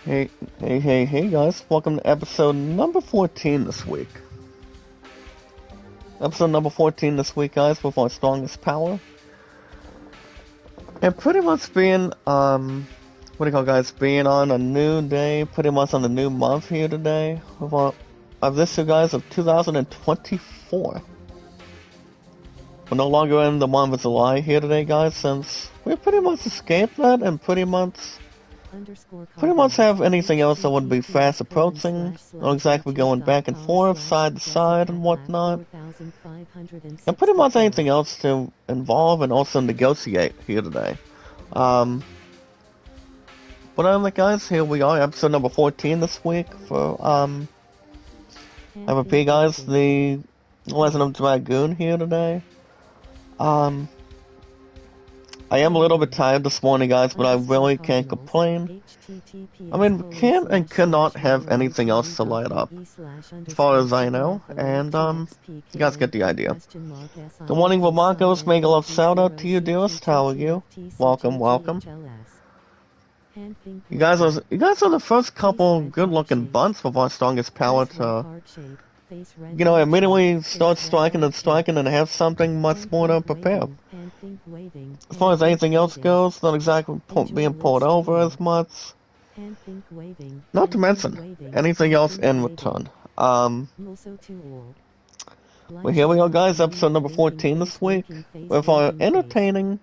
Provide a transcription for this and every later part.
Hey, hey guys, welcome to episode number 14 this week. Episode number 14 this week, guys, with our strongest power. And pretty much being, what do you call it, guys, being on a new day, pretty much on the new month here today, with our, of this year, guys, of 2024. We're no longer in the month of July here today, guys, since we pretty much escaped that and pretty much have anything else that would be fast approaching, not exactly going back and forth, side to side and whatnot, and pretty much anything else to involve and also negotiate here today. But anyway, guys, here we are, episode number 14 this week for, MVP, guys, the Legend of Dragoon here today. I am a little bit tired this morning, guys, but I really can't complain. I mean, we can and cannot have anything else to light up, as far as I know, and, you guys get the idea. Good morning, Marcos. Make a love shout out to you, dearest. How are you? Welcome, welcome. You guys are the first couple good-looking bunts with our strongest power to, you know, immediately start striking and have something much more to prepare. As far as anything else goes, not exactly being pulled over as much. Not to mention anything else in return. Well, here we go, guys. Episode number 14 this week with our entertaining,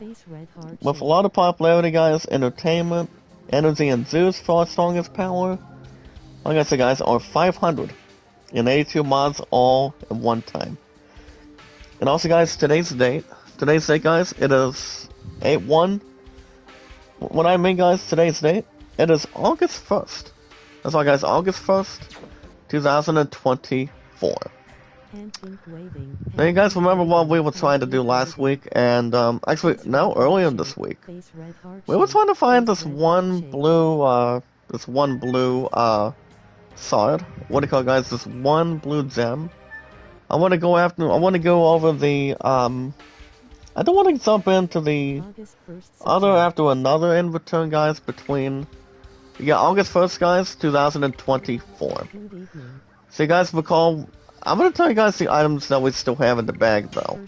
with a lot of popularity, guys. Entertainment, energy, and Zeus for our strongest power. Like I said, guys, our 582 mods all in one time. And also, guys, today's date, guys, it is 8/1. What I mean, guys, today's date, it is August 1st. That's why, guys, August 1st, 2024. Now, you guys remember what we were trying to do last week, and, actually, no, earlier this week. We were trying to find this one blue, sword. What do you call it, guys? This one blue gem. I want to go over the, I don't want to jump into the other after another in return, guys, between, yeah, August 1st, guys, 2024. So you guys recall, I'm going to tell you guys the items that we still have in the bag, though.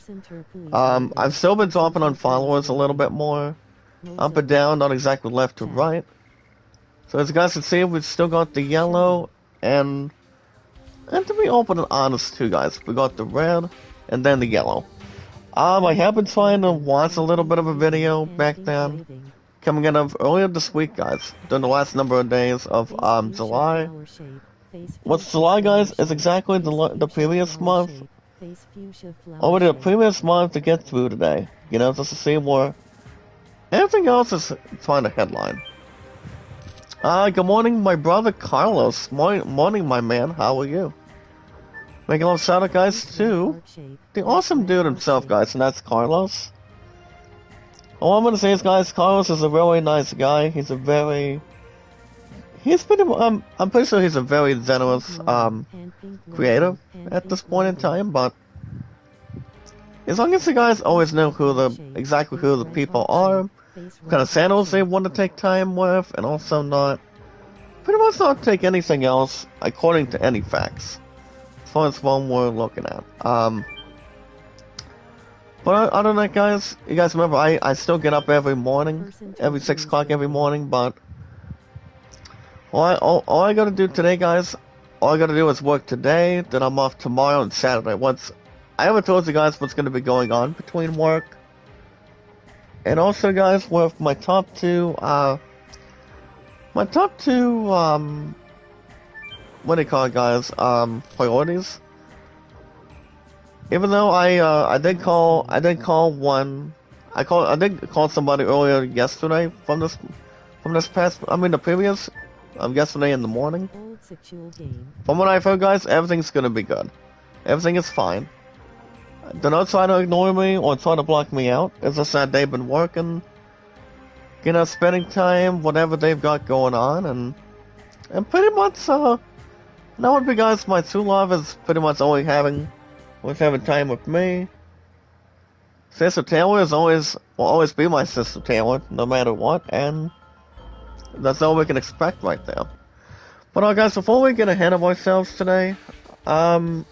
I've still been dropping on followers a little bit more, up and down, not exactly left to right. So as you guys can see, we've still got the yellow, and to be open and honest too, guys, we got the red, and then the yellow. I have been trying to watch a little bit of a video back then, coming out of earlier this week, guys, during the last number of days of, July. What's July, guys, is exactly the previous month, over the previous month to get through today, you know, just to see where everything else is trying to headline. Good morning, my brother Carlos. Morning, my man. How are you? Making a little shout out, guys, to the awesome dude himself, guys, and that's Carlos. All I'm gonna say is, guys, Carlos is a really nice guy. I'm pretty sure he's a very generous, creator at this point in time, but as long as you guys always know exactly who the people are, what kind of sandals they want to take time with, and also pretty much not take anything else according to any facts. As far as one we're looking at. But other than that, guys, you guys remember, I still get up every morning, every 6 o'clock every morning, but all I gotta do today, guys, all I gotta do is work today, then I'm off tomorrow and Saturday. I haven't told you guys what's gonna be going on between work. And also, guys, with my top two, what do you call it, guys, priorities. Even though I did call somebody earlier yesterday from the previous, yesterday in the morning. From what I've heard, guys, everything's gonna be good. Everything is fine. Do not try to ignore me or try to block me out. As I said, they've been working, you know, spending time, whatever they've got going on, and pretty much, that would be, guys, my true love is pretty much always having time with me. Sister Taylor will always be my Sister Taylor, no matter what, and That's all we can expect right there. But guys, before we get ahead of ourselves today, I'm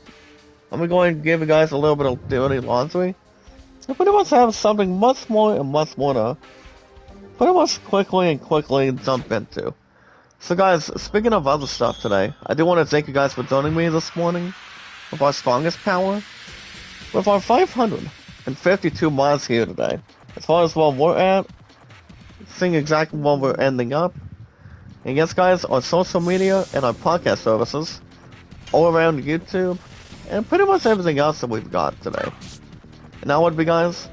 going to give you guys a little bit of dirty laundry. I pretty much have something much more to pretty much quickly jump into. So guys, speaking of other stuff today, I do want to thank you guys for joining me this morning with our strongest power, with our 552 mods here today. As far as where we're at, seeing exactly where we're ending up. And yes guys, our social media and our podcast services, all around YouTube, and pretty much everything else that we've got today. And that would be guys,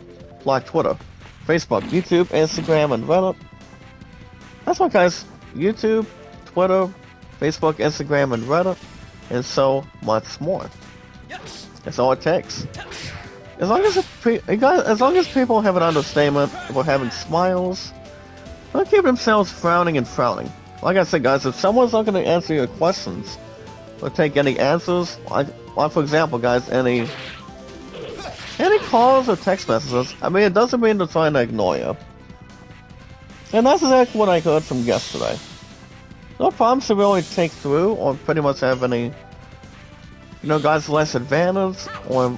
like Twitter, Facebook, YouTube, Instagram, and Reddit. That's right guys, YouTube, Twitter, Facebook, Instagram, and Reddit, and so much more. That's all it takes. As long as people have an understatement for having smiles, they'll keep themselves frowning and frowning. Like I said guys, if someone's not going to answer your questions, or take any answers, like for example guys, any calls or text messages, I mean it doesn't mean they're trying to ignore you. And that's exactly what I heard from yesterday. No problems to really take through, or pretty much have any, guys less advantage, or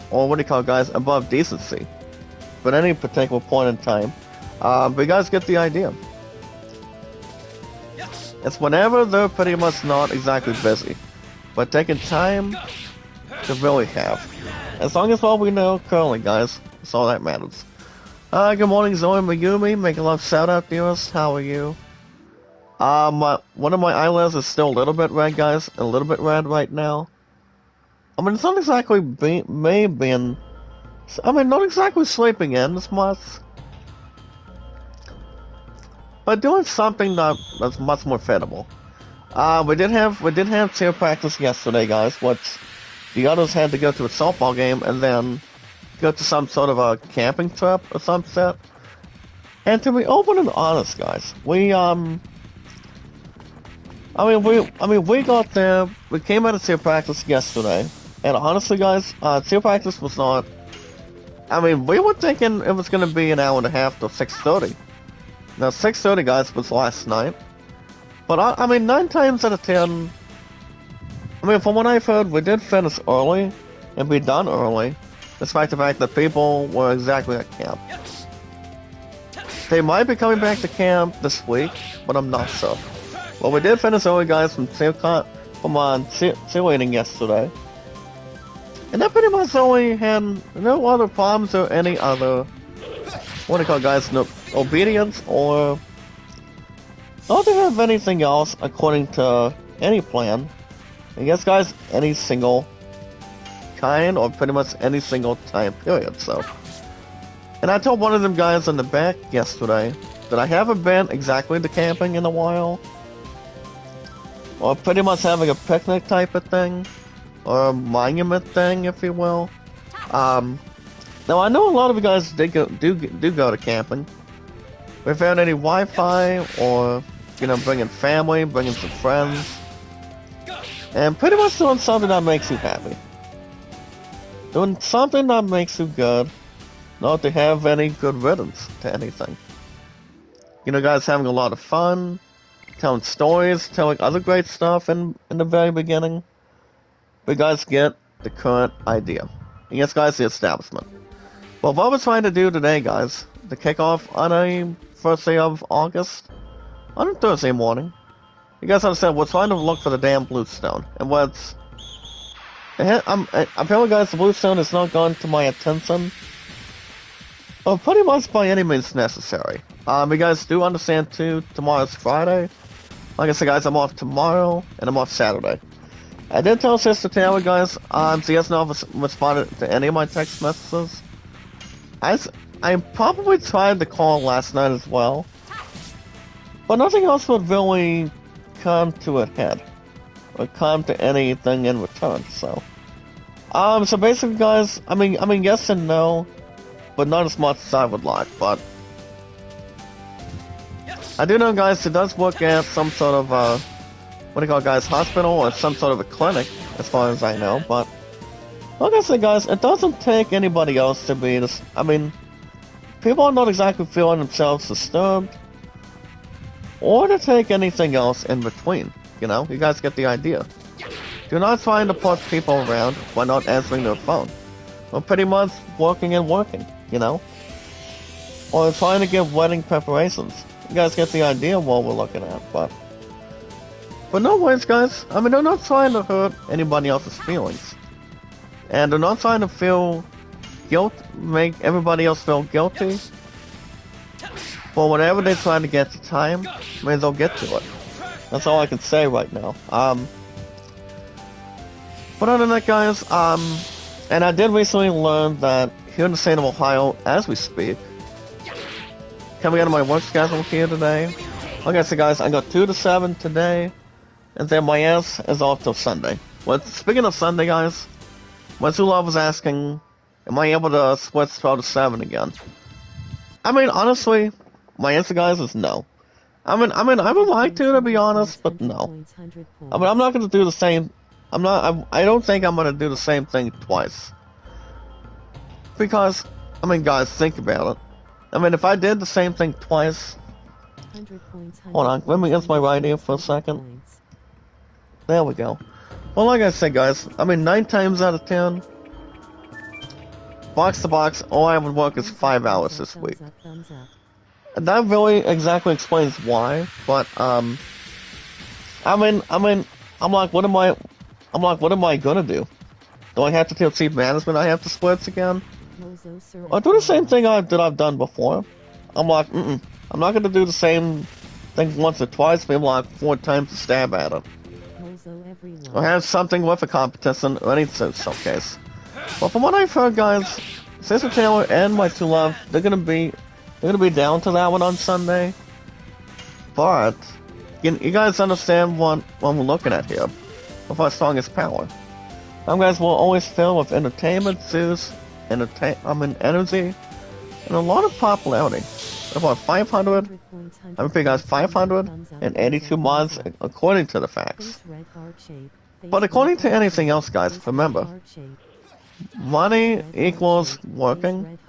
what do you call it, guys, above decency. But any particular point in time. But you guys get the idea. It's whenever they're pretty much not exactly busy, but taking time to really have. As long as what we know currently, guys, that's all that matters. Good morning, Zoe Megumi. Make a love shout out to us. How are you? One of my eyelids is still a little bit red, guys. A little bit red right now. I mean, it's not exactly not exactly sleeping in as much. But doing something that's much more fittable. We did have cheer practice yesterday, guys, which the others had to go to a softball game and then go to some sort of a camping trip or some set. And to be open and honest, guys, we got there. We came out of cheer practice yesterday, and honestly, guys, cheer practice was not. I mean, we were thinking it was going to be an hour and a half till 6:30. Now, 6:30, guys, was last night. But, I mean, 9 times out of 10... I mean, from what I've heard, we did finish early, and be done early, despite the fact that people were exactly at camp. They might be coming back to camp this week, but I'm not sure. Well, we did finish early, guys, from cheerleading yesterday. And that pretty much only had no other problems or any other... what do you call it, guys? No obedience, or not to have anything else according to any plan. I guess, guys, any single kind, or pretty much any single time period, so. And I told one of them guys in the back yesterday that I haven't been exactly to camping in a while, or pretty much having a picnic type of thing, or a monument thing, if you will. Now I know a lot of you guys do go to camping. If you found any Wi-Fi, or bringing family, bringing some friends, and pretty much doing something that makes you happy, doing something that makes you good, not to have any good riddance to anything. Guys having a lot of fun, telling stories, telling other great stuff in the very beginning. But you guys get the current idea. And yes, guys, the establishment. Well, what we're trying to do today, guys, to kick off on a first day of August, on a Thursday morning, you guys understand, we're trying to look for the damn bluestone. And what's... apparently, guys, the bluestone is not gone to my attention. Well, pretty much by any means necessary. You guys do understand, too, tomorrow's Friday. Like I said, guys, I'm off tomorrow, and I'm off Saturday. I did tell Sister Taylor, guys, she has not responded to any of my text messages. I probably tried to call last night as well, but nothing else would really come to a head, or come to anything in return, so. So basically, guys, I mean, yes and no, but not as much as I would like, but. I do know, guys, she does work at some sort of, what do you call it, guys, hospital, or some sort of a clinic, as far as I know, but. Like I said, guys, it doesn't take anybody else to be this. I mean, people are not exactly feeling themselves disturbed. or to take anything else in between. You know, you guys get the idea. Do not try to push people around by not answering their phone. Or pretty much working and working, you know? Or trying to give wedding preparations. You guys get the idea of what we're looking at, but no worries, guys. I mean, they're not trying to hurt anybody else's feelings. And they're not trying to feel make everybody else feel guilty. For whatever they're trying to get to time, may as well get to it. That's all I can say right now. But other than that, guys, and I did recently learn that here in the state of Ohio, as we speak, coming out of my work schedule here today, like I said, guys, I got 2 to 7 today, and then my ass is off till Sunday. Well, speaking of Sunday, guys, my true love was asking, am I able to split 12 to 7 again? I mean, honestly, my answer, guys, is no. I mean, I would like to be honest, but no. I mean, I'm not going to do the same. I don't think I'm going to do the same thing twice. Because, I mean, guys, think about it. I mean, if I did the same thing twice... Hold on, let me get my right ear for a second. There we go. Well, like I said, guys, I mean, 9 times out of 10, box to box, all I would work is 5 hours this week. And that really exactly explains why, but, I mean, I'm like, what am I gonna do? Do I have to tell Chief Management I have to split again? I'll do the same thing that I've done before. I'm like, I'm not gonna do the same thing once or twice, maybe like 4 times to stab at it. Or have something with a competition, or any such case. But from what I've heard, guys, Sister Taylor and my two love, they're gonna be down to that one on Sunday. But you guys understand what we're looking at here with our strongest power. Some guys will always fill with entertainment, zoos, energy, and a lot of popularity. About 500, I repeat, guys, 582 mods according to the facts. But according to anything else, guys, remember, money equals working,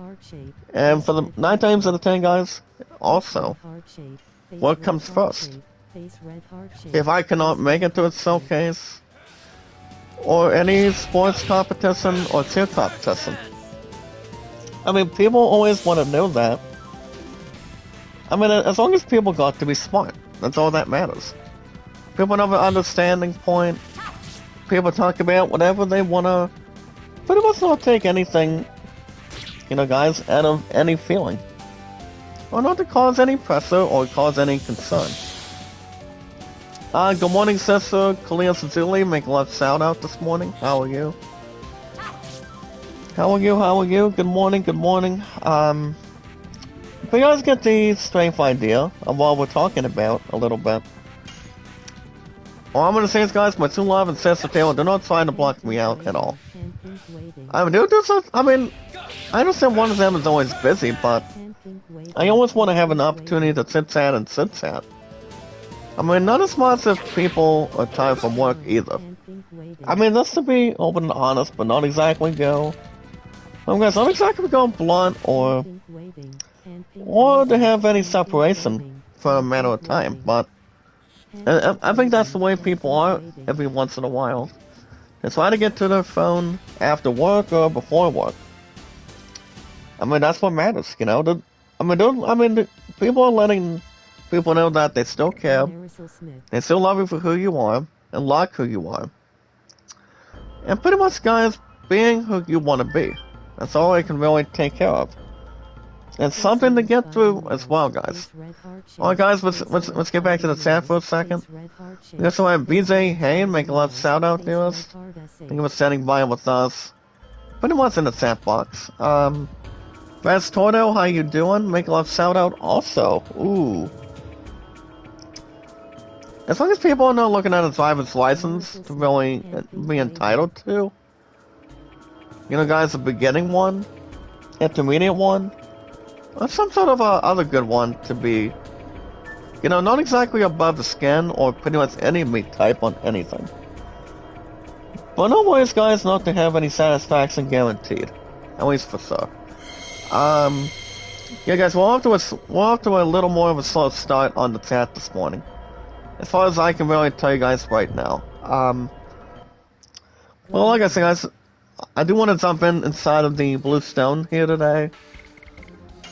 and for the 9 times out of 10, guys, also, work comes first. If I cannot make it to a showcase, or any sports competition, or cheer competition, I mean, people always want to know that. I mean, as long as people got to be smart, that's all that matters. People have an understanding point, people talk about whatever they want to, pretty much not take anything, you know, guys, out of any feeling. Or not to cause any pressure or cause any concern. Good morning, sister. Kalia Sazuli, make a love shout out this morning. How are you? How are you? Good morning. But you guys get the strength idea of what we're talking about a little bit. All I'm gonna say is, guys, my two love and sister Taylor, they're not trying to block me out at all. I mean, I understand one of them is always busy, but I always want to have an opportunity to chit-chat and sit-chat. I mean, not as much as people are tired from work either. I mean, that's to be open and honest, but not exactly go. Guys, not exactly go blunt or to have any separation for a matter of time, but I think that's the way people are every once in a while. They try to get to their phone after work or before work. I mean, that's what matters, you know. People are letting people know that they still care, they still love you for who you are, and like who you are. And pretty much, guys, being who you want to be. That's all I can really take care of. It's something to get through as well, guys. Alright, guys, let's get back to the chat for a second. We also have BJ Hayne, make a lot of shout out to us. Thank you for standing by with us. Pretty much in the chat box. Vaz Tordo, how you doing? Make a lot of shout out also. Ooh. As long as people are not looking at a driver's license to really be entitled to. You know, guys, a beginning one, intermediate one, or some sort of other good one to be, you know, not exactly above the skin or pretty much any meat type on anything. But no worries, guys, not to have any satisfaction guaranteed, at least for sure. Yeah, guys, we're off to a little more of a slow start on the chat this morning. As far as I can really tell you guys right now. Well, like I said, guys, I do want to jump inside of the blue stone here today.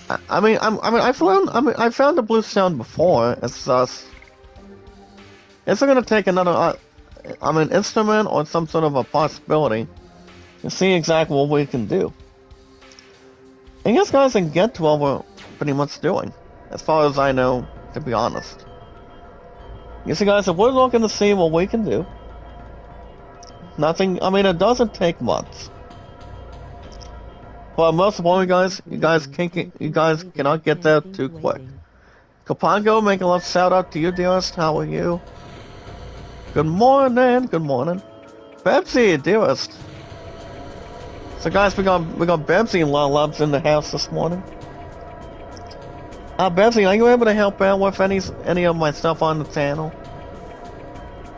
I found the blue stone before. It's gonna take another, instrument or some sort of a possibility to see exactly what we can do. And yes, guys, can get to what we're pretty much doing, as far as I know, to be honest. You see, guys, if we're looking to see what we can do, nothing, it doesn't take much. But most importantly, guys, you guys cannot get there too quick. Kapango, make a love shout out to you, dearest. How are you? Good morning, good morning. Bebsy, dearest. So guys, we got Bebsy and Lolubs in the house this morning. Bebsy, are you able to help out with any of my stuff on the channel?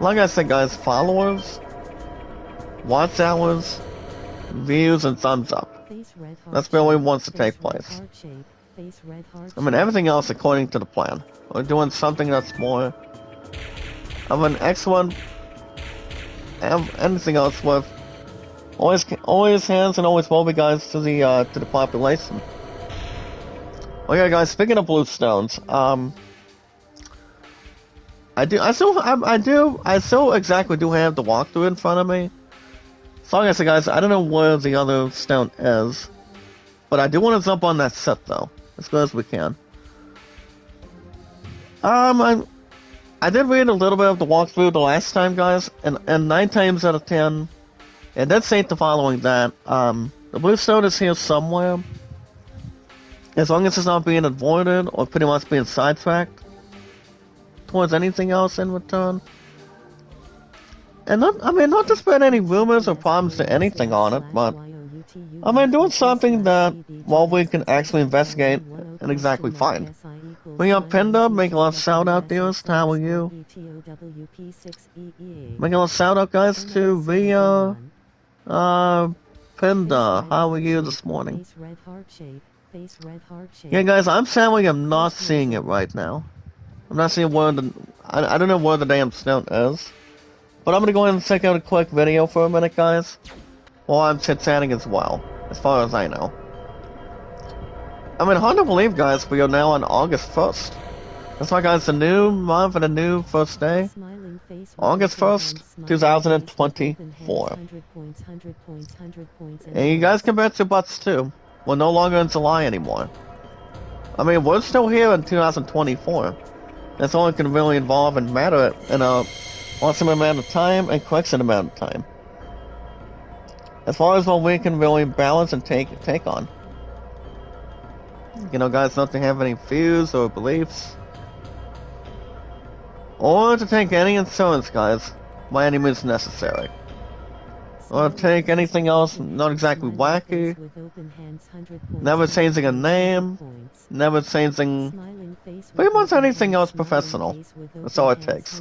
Like I said, guys, followers, watch hours, views, and thumbs up. That's really what wants to take place. Everything else according to the plan. We're doing something that's more of an excellent. Anything else with always hands and always will be, guys, to the population. Okay, guys. Speaking of blue stones, I still exactly do have the walkthrough in front of me. So like I said, guys, I don't know where the other stone is, but I do want to jump on that set though, as good as we can. I did read a little bit of the walkthrough the last time, guys, and 9 times out of 10, it did say the following that the blue stone is here somewhere. As long as it's not being avoided or pretty much being sidetracked towards anything else in return. And not to spread any rumors or problems to anything on it, but doing something that, well, we can actually investigate and exactly find. We got Pinda, make a little shout out, dearest. How are you? Make a little shout out, guys, to Via Pinda. How are you this morning? Yeah, guys, I'm sadly not seeing it right now. I'm not seeing where I don't know where the damn stone is. But I'm gonna go ahead and check out a quick video for a minute, guys, while I'm chit-chatting as well, as far as I know. Hard to believe, guys, we are now on August 1st. That's right, guys, the new month and a new first day. August 1st, 2024. And you guys can bet your butts, too. We're no longer in July anymore. We're still here in 2024. That's all it can really involve and matter in a awesome amount of time and correction amount of time. As far as what we can really balance and take on. You know, guys, not to have any views or beliefs, or to take any insurance, guys, by any means necessary. Or take anything else not exactly wacky. Never changing a name. Never changing pretty much anything else professional. That's all it takes.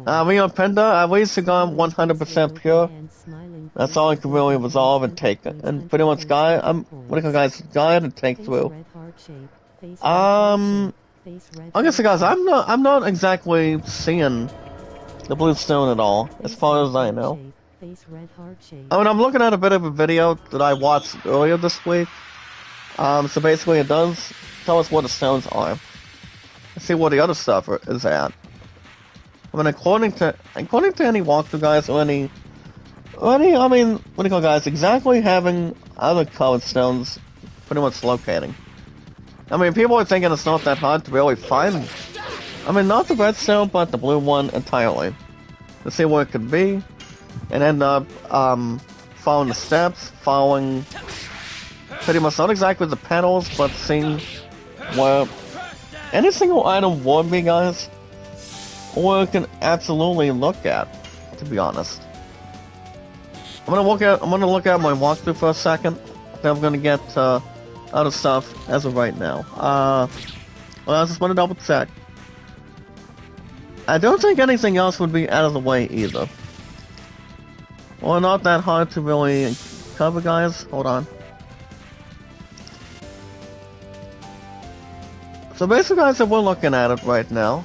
We on Penda, at least you got 100% pure. That's all I can really resolve and take. And pretty much guide and take through. I guess, guys, I'm not exactly seeing the blue stone at all, as far as I know. I'm looking at a bit of a video that I watched earlier this week. So basically it does tell us what the stones are. Let's see what the other stuff is at. According to any walkthrough, guys, what do you call, guys, exactly having other colored stones pretty much locating. People are thinking it's not that hard to really find. Not the red stone, but the blue one entirely. To see where it could be, and end up following the steps, following pretty much not exactly the petals, but seeing where any single item would be, guys, or can absolutely look at. To be honest, I'm gonna look at my walkthrough for a second. Then I'm gonna get other stuff as of right now. I just want to double check. I don't think anything else would be out of the way either. Well, not that hard to really cover, guys. Hold on. So basically, guys, if we're looking at it right now,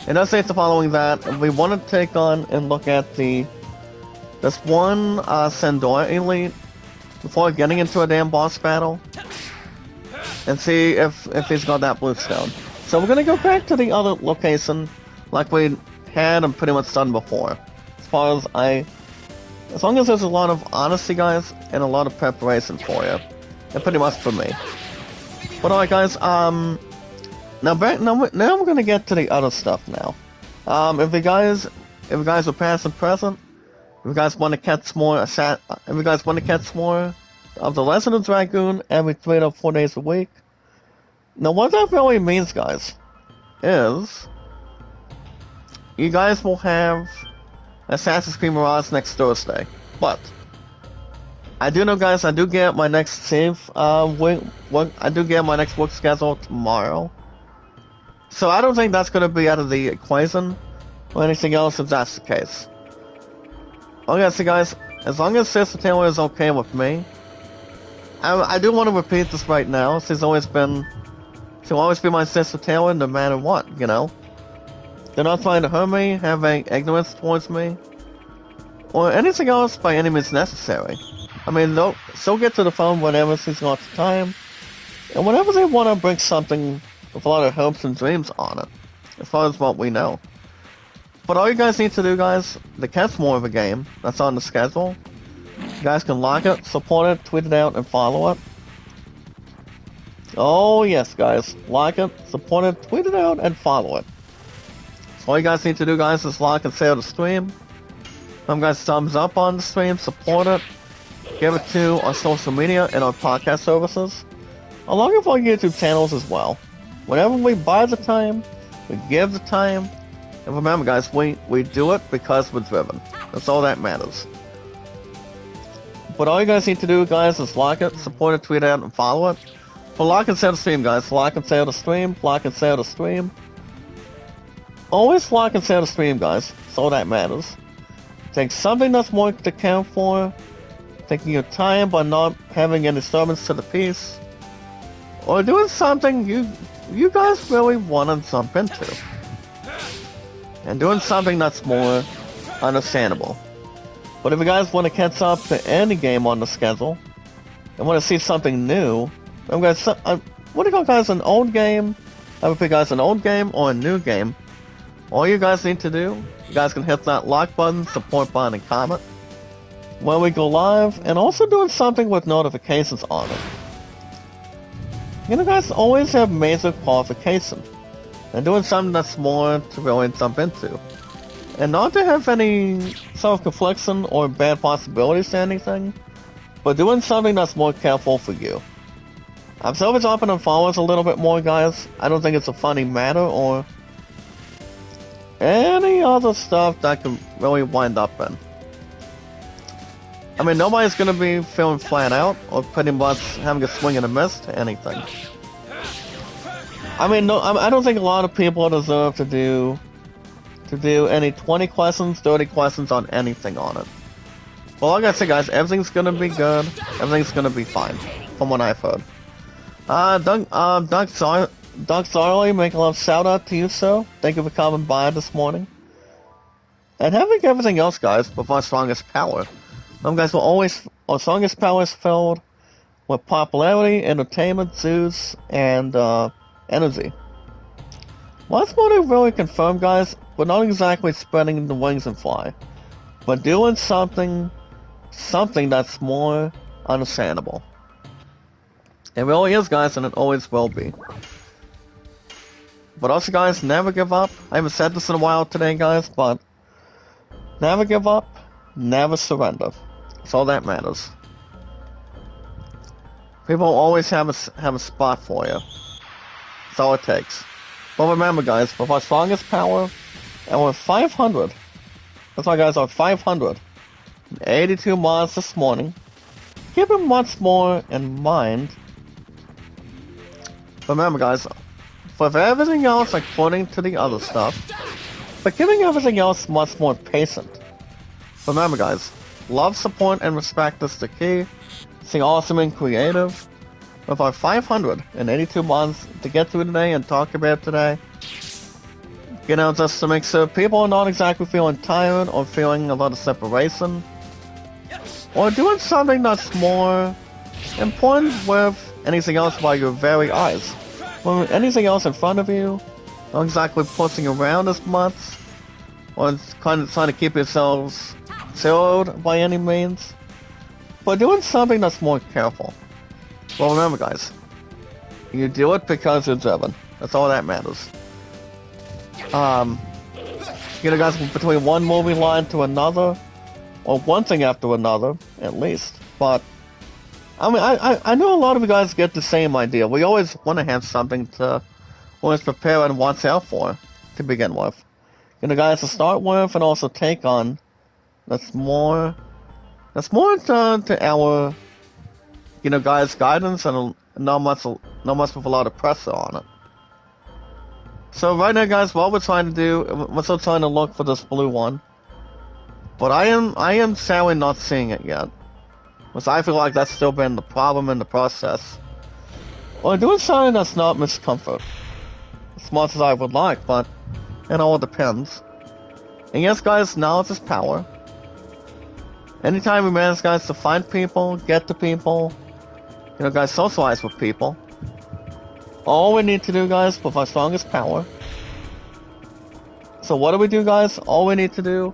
it does say the following that we want to take on and look at this one Sandor elite before getting into a damn boss battle and see if he's got that blue stone. So we're gonna go back to the other location like we had and pretty much done before. As long as there's a lot of honesty, guys, and a lot of preparation for you, and pretty much for me. But alright, guys, now we're gonna get to the other stuff now. If you guys are past and present, if you guys want to catch more of the Legend of Dragoon every 3 to 4 days a week. Now what that really means, guys, is you guys will have Assassin's Creed Mirage next Thursday. But I do know, guys, I do get my next work schedule tomorrow. So I don't think that's going to be out of the equation or anything else if that's the case. Okay, so guys, as long as Sister Taylor is okay with me, I do want to repeat this right now. She'll always be my Sister Taylor no matter what, you know? They're not trying to hurt me, having ignorance towards me, or anything else by any means necessary. I mean, she'll get to the phone whenever she's got the time, and whenever they want to bring something with a lot of hopes and dreams on it, as far as what we know. But all you guys need to do, guys, to catch more of a game that's on the schedule, you guys can like it, support it, tweet it out, and follow it. Oh yes, guys, like it, support it, tweet it out, and follow it. So all you guys need to do, guys, is like and share the stream. Give guys thumbs up on the stream, support it, give it to our social media and our podcast services, along with our YouTube channels as well. Whenever we buy the time, we give the time, and remember, guys, we do it because we're driven. That's all that matters. But all you guys need to do, guys, is like it, support it, tweet it out, and follow it. But like and share the stream, guys. Like and share the stream, like and share the stream. Always like and share the stream, guys. That's all that matters. Take something that's more to count for, taking your time by not having any disturbance to the peace, or doing something you guys really want to jump into, and doing something that's more understandable. But if you guys want to catch up to any game on the schedule, and want to see something new, what do you call, guys, an old game? I would pick, guys, an old game or a new game. All you guys need to do, you guys can hit that like button, support button, and comment when we go live, and also doing something with notifications on it. You know, guys, always have major qualification, and doing something that's more to really jump into, and not to have any self-confliction or bad possibilities to anything, but doing something that's more careful for you. I'm still dropping on followers a little bit more, guys. I don't think it's a funny matter or any other stuff that could really wind up in. I mean, nobody's gonna be feeling flat out or pretty much having a swing and a miss to anything. I mean, no, I don't think a lot of people deserve to do any 20 questions, 30 questions on anything on it. Well, like I said, guys, everything's gonna be good. Everything's gonna be fine, from what I've heard. Doug Zarley, make a love shout out to you, sir. Thank you for coming by this morning. And having everything else, guys, with our strongest power. Guys, our strongest power is filled with popularity, entertainment, zoos, and energy. Well, that's what I really confirm, guys. We're not exactly spreading the wings and fly, but doing something that's more understandable. It really is, guys, and it always will be. But also, guys, never give up. I haven't said this in a while today, guys, but never give up, never surrender. That's all that matters. People always have a spot for you. That's all it takes. But remember, guys, with our strongest power, and we're 500. That's why, guys, our 582 mods this morning. Keeping much more in mind. Remember, guys, with everything else according to the other stuff, but giving everything else much more patient. Remember, guys, love, support, and respect is the key. Stay awesome and creative. with our 582 mods to get through today and talk about today. You know, just to make sure people are not exactly feeling tired or feeling a lot of separation. Or doing something that's more important with anything else by your very eyes. Or anything else in front of you, not exactly pushing around as much, or kind of trying to keep yourselves chilled by any means, but doing something that's more careful. Well, remember guys, you do it because you're driven. That's all that matters. You know guys, between one movie line to another, or one thing after another, at least, but I mean, I know a lot of you guys get the same idea. We always want to have something to always prepare and watch out for, to begin with. You know guys, to start with and also take on, that's more to our, you know guys, guidance and not much with a lot of pressure on it. So right now guys, what we're trying to do, we're still trying to look for this blue one. But I am sadly not seeing it yet. Because I feel like that's still been the problem in the process. Or doing something that's not miscomfort. As much as I would like, but it all depends. And yes guys, knowledge is power. Anytime we manage guys to find people, get to people, you know guys, socialize with people. All we need to do guys with our strongest power. So what do we do guys? All we need to do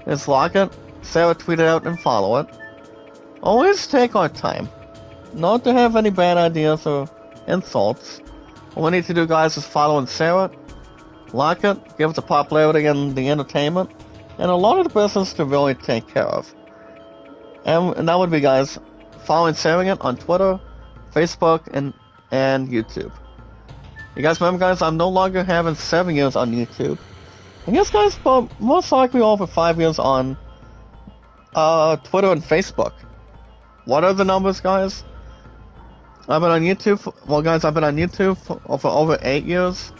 is lock it, Sarah tweet it out and follow it. Always take our time. Not to have any bad ideas or insults. All we need to do guys is follow and share it, like it, give it the popularity and the entertainment, and a lot of the business to really take care of. And that would be guys, following and sharing it on Twitter, Facebook, and YouTube. You guys remember guys, I'm no longer having 7 years on YouTube. And yes guys, but most likely over 5 years on Twitter and Facebook. What are the numbers guys? I've been on YouTube, well guys, I've been on YouTube for over 8 years.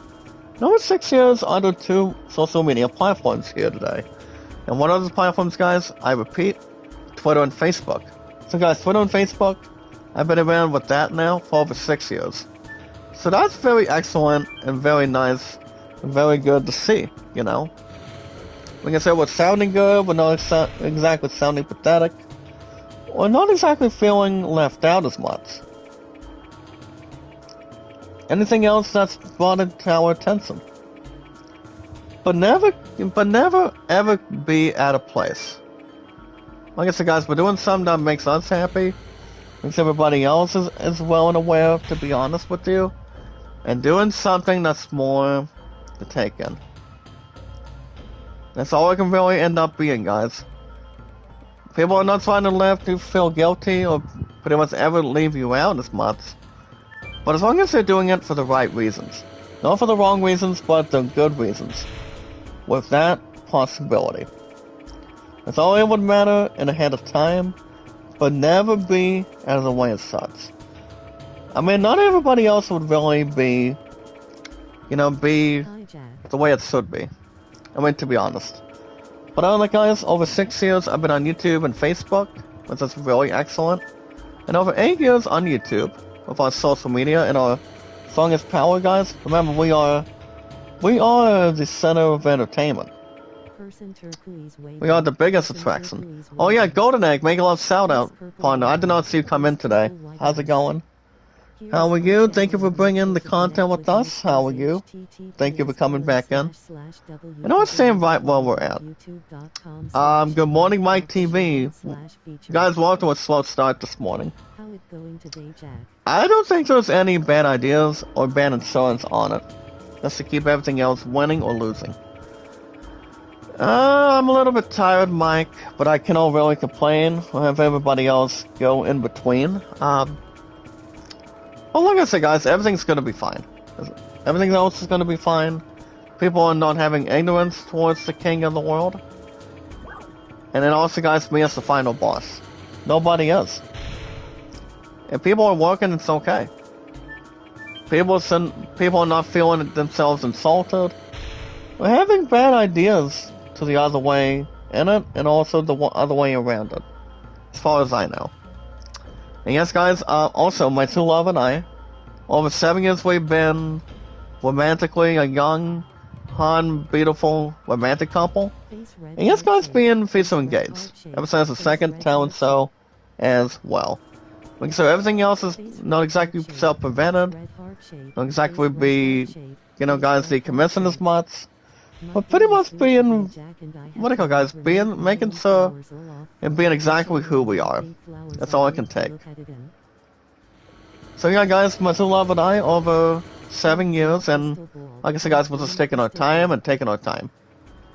Over 6 years under 2 social media platforms here today. And what are the platforms guys? I repeat, Twitter and Facebook. So guys, Twitter and Facebook, I've been around with that now for over 6 years. So that's very excellent and very nice and very good to see, you know. Like I said, we're sounding good, we're not exactly sounding pathetic. We're not exactly feeling left out as much. Anything else that's brought it to our attention. But never ever be out of place. Like I said guys, we're doing something that makes us happy. Makes everybody else is well and aware of, to be honest with you. And doing something that's more to take in. That's all it can really end up being, guys. People are not trying to let you feel guilty or pretty much ever leave you out as much. But as long as they're doing it for the right reasons. Not for the wrong reasons, but the good reasons. With that possibility. That's all it would matter and ahead of time. But never be out of the way as such. I mean, not everybody else would really be, you know, be the way it should be. I mean, to be honest. But other than that, guys, over 6 years I've been on YouTube and Facebook, which is really excellent. And over 8 years on YouTube, with our social media and our strongest power, guys. Remember, we are the center of entertainment. We are the biggest attraction. Oh yeah, Golden Egg, make a love shout out, partner. I did not see you come in today. How's it going? How are you? Thank you for bringing the content with us. How are you? Thank you for coming back in. I know it's saying right where we're at. Good morning, Mike TV. Guys, welcome to a slow start this morning. I don't think there's any bad ideas or bad insurance on it. Just to keep everything else winning or losing. I'm a little bit tired, Mike, but I cannot really complain. I'll have everybody else go in between. Well, like I said, guys, everything's gonna be fine. Everything else is gonna be fine. People are not having ignorance towards the king of the world. And then also, guys, me as the final boss. Nobody is. If people are working, it's okay. People are not feeling themselves insulted. We're having bad ideas to the other way in it, and also the other way around it. As far as I know. And yes, guys, also, my true love and I, over 7 years we've been romantically a young, beautiful, romantic couple. And yes, guys, being officially engaged. Ever since the second talent show as well. So everything else is not exactly self-prevented. Not exactly be, guys, decommissioned as much. But pretty much being, what do you call, guys, making sure and being exactly who we are. That's all I can take. So yeah, guys, my true love and I over 7 years, and like I said, guys, we're just taking our time and taking our time.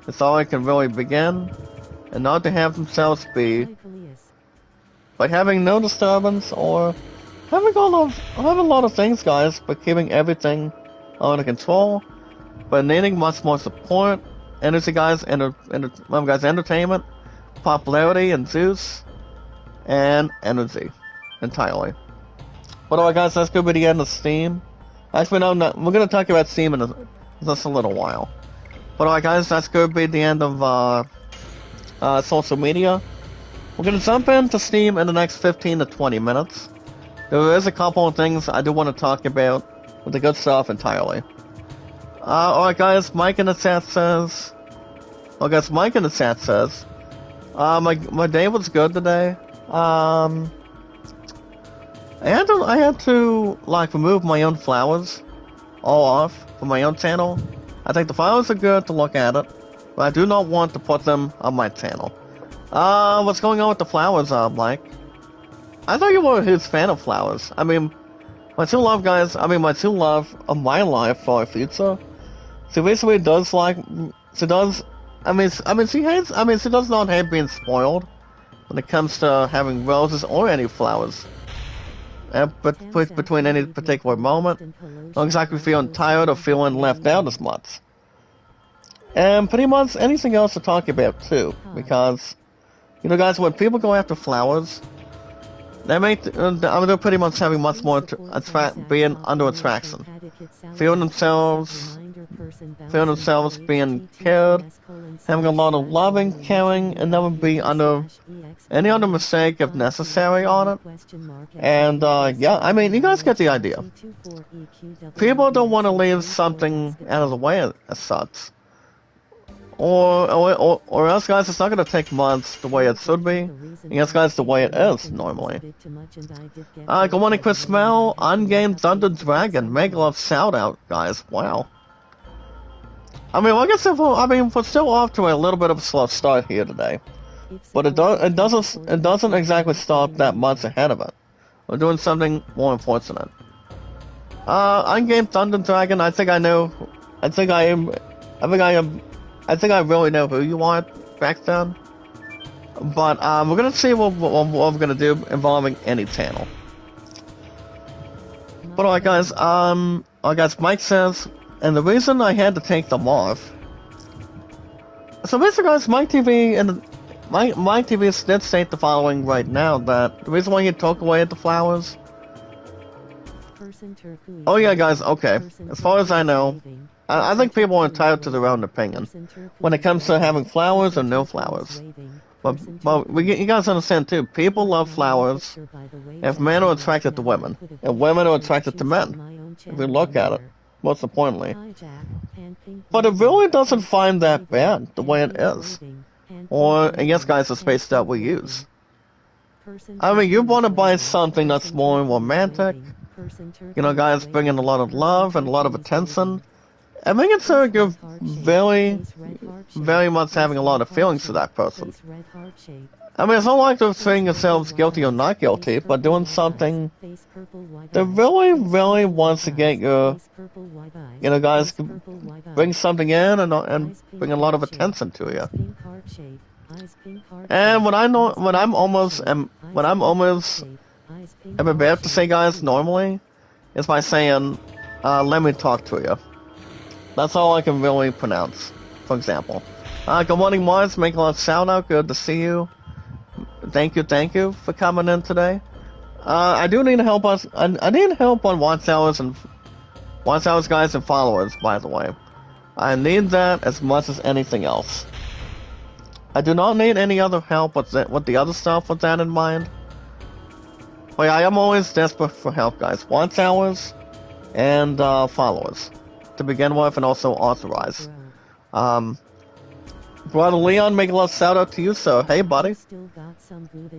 That's all I can really begin, and not to have themselves be, by having no disturbance or having a lot of things, guys, but keeping everything under control, but needing much more support, energy, guys, entertainment, popularity, and juice, and energy, entirely. But alright, guys, that's going to be the end of Steam. Actually, no, we're going to talk about Steam in just a little while. But alright, guys, that's going to be the end of social media. We're going to jump into Steam in the next 15 to 20 minutes. There is a couple of things I do want to talk about with the good stuff entirely. Alright, guys, Mike in the chat says... Well, guys, Mike in the chat says... my day was good today. I had to like remove my own flowers all off from my own channel. I think the flowers are good to look at it, but I do not want to put them on my channel. What's going on with the flowers, Mike? I thought you were a huge fan of flowers. I mean, my true love, guys, my true love of my life for our future. She basically does like, she does not hate being spoiled when it comes to having roses or any flowers. But between any particular moment, not exactly feeling tired or feeling left out as much. And pretty much anything else to talk about too, because, guys, when people go after flowers, they're pretty much having much more being under attraction, feeling themselves being cared, having a lot of loving, caring, and never be under any other mistake if necessary on it. And yeah, you guys get the idea. People don't want to leave something out of the way as such. Or else, guys, it's not going to take months the way it should be. And yes, guys, the way it is normally. Good morning, Chris Smell, Ungame Thunder Dragon, Mega Love shout out, guys. Wow. Like I said, we're still off to a little bit of a slow start here today. But it doesn't exactly stop that much ahead of it. We're doing something more unfortunate. Ungame Thunder Dragon, I think I really know who you are back then. But we're gonna see what we're gonna do involving any channel. But alright, guys, Mike says, and the reason I had to take them off. So basically, guys, Mike TV did state the following right now, that the reason why he took away the flowers. Oh yeah, guys, okay. As far as I know, I think people are entitled to their own opinion when it comes to having flowers or no flowers. But you guys understand too, people love flowers if men are attracted to women, and women are attracted to men, if we look at it, most importantly. But it really doesn't find that bad, the way it is. Or, and yes, guys, the space that we use. You want to buy something that's more romantic, guys, bringing a lot of love and a lot of attention. I think it's you're very, very much having a lot of feelings to that person. It's not like they're saying yourselves guilty or not guilty, but doing something that really, really wants to get your, guys, bring something in and bring a lot of attention to you. And what I'm almost about to say, guys, normally, is by saying, let me talk to you. That's all I can really pronounce, for example. Good morning, Mars. Make a lot of shout out. Good to see you. Thank you for coming in today. I do need help I need help on watch hours, guys, and followers, by the way. I need that as much as anything else. I do not need any other help with the other stuff with that in mind. But yeah, I am always desperate for help, guys. Watch hours and followers to begin with, and also authorize. Brother Leon, make a little shout out to you, sir. Hey, buddy.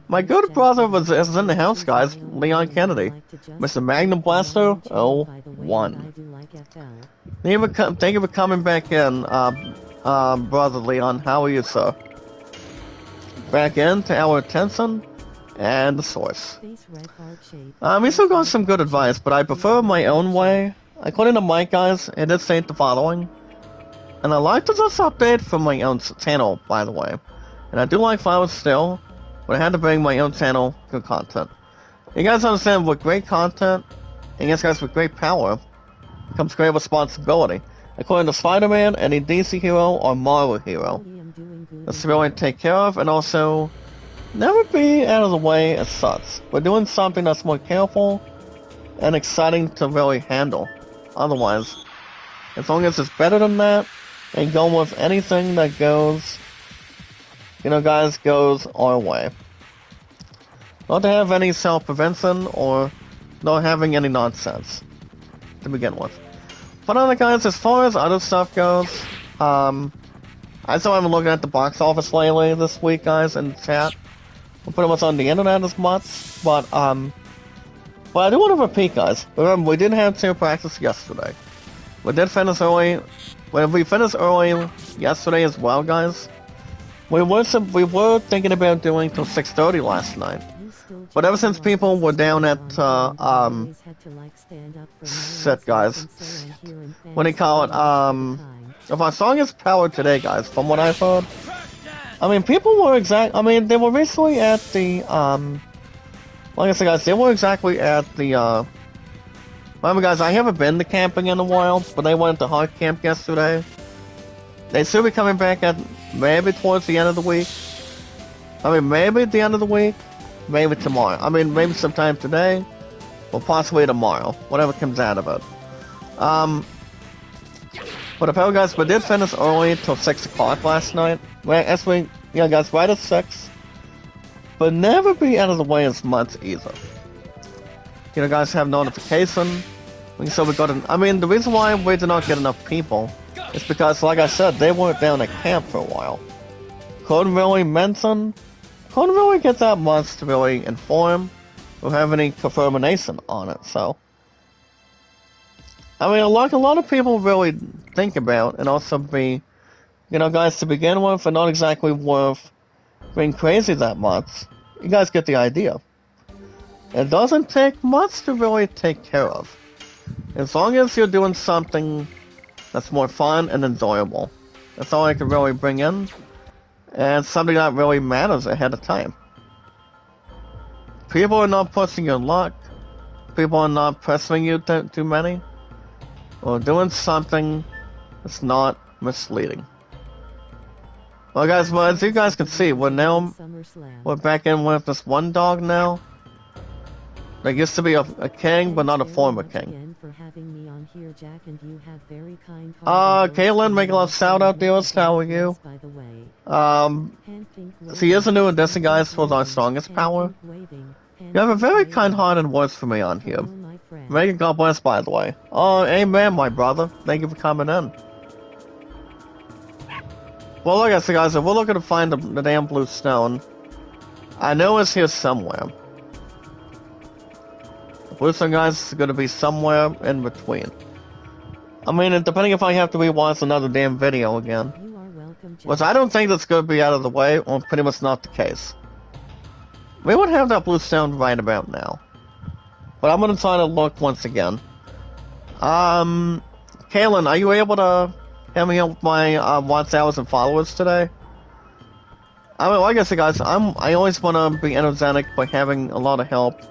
My good brother is in the house, guys. Leon Kennedy. Mr. Magnum Blaster 01. Thank you for coming back in, Brother Leon. How are you, sir? Back into our attention and the source. He still got some good advice, but I prefer my own way. According to Mike, guys, it did state the following. And I like to just update from my own channel, by the way. And I do like flowers still, but I had to bring my own channel good content. You guys understand, with great content, and yes, guys, with great power, comes great responsibility. According to Spider-Man, any DC hero or Marvel hero. That's to really take care of, and also never be out of the way as such. We're doing something that's more careful and exciting to really handle. Otherwise, as long as it's better than that, and go with anything that goes, you know, guys, goes our way. Not to have any self-prevention or not having any nonsense to begin with. But other guys, as far as other stuff goes, I still haven't looked at the box office lately this week, guys, in the chat. I'm pretty much on the internet as much, but I do want to repeat, guys. Remember, we didn't have 2 practice yesterday. We did finish early. When we finished early yesterday as well, guys. We were thinking about doing till 6:30 last night. But ever since people were down at shit, guys. What do you call it? If our song is powered today, guys, from what I've heard, I mean, people were they were recently at the like I said, guys, they were exactly at the remember, guys, I haven't been to camping in a while, but they went to hard camp yesterday. They should be coming back at maybe towards the end of the week. I mean, maybe at the end of the week, maybe tomorrow. I mean, maybe sometime today, or possibly tomorrow, whatever comes out of it. But apparently, guys, we did finish early till 6 o'clock last night. Well, actually, yeah, guys, right at 6. But never be out of the way as much either. You know, guys, have notification. So we got I mean, the reason why we did not get enough people is because, like I said, they weren't down at camp for a while. Couldn't really get that much to really inform or have any confirmation on it, so. I mean, like a lot of people really think about, and also be, you know, guys, to begin with, and not exactly worth being crazy that much. You guys get the idea. It doesn't take much to really take care of. As long as you're doing something that's more fun and enjoyable. That's all I can really bring in. And something that really matters ahead of time. People are not pushing your luck. People are not pressing you too many. Or doing something that's not misleading. Well, guys, well, as you guys can see, we're back in with this one dog now. There used to be a king, but not a former king. Caitlin, make a little shout out to us. How are you? She is a new addition, guys, with our strongest power. You have a very kind-hearted words for me on here. May God bless, by the way. Oh, amen, my brother. Thank you for coming in. Well, like I said, guys, if we're looking to find the damn blue stone, I know it's here somewhere. The blue stone, guys, is going to be somewhere in between. I mean, depending if I have to rewatch another damn video again. Which I don't think that's going to be out of the way, or pretty much not the case. We would have that blue stone right about now. But I'm going to try to look once again. Kaylin, are you able to help me out with my watch hours and followers today? I mean, like I said, guys, I always want to be energetic by having a lot of help.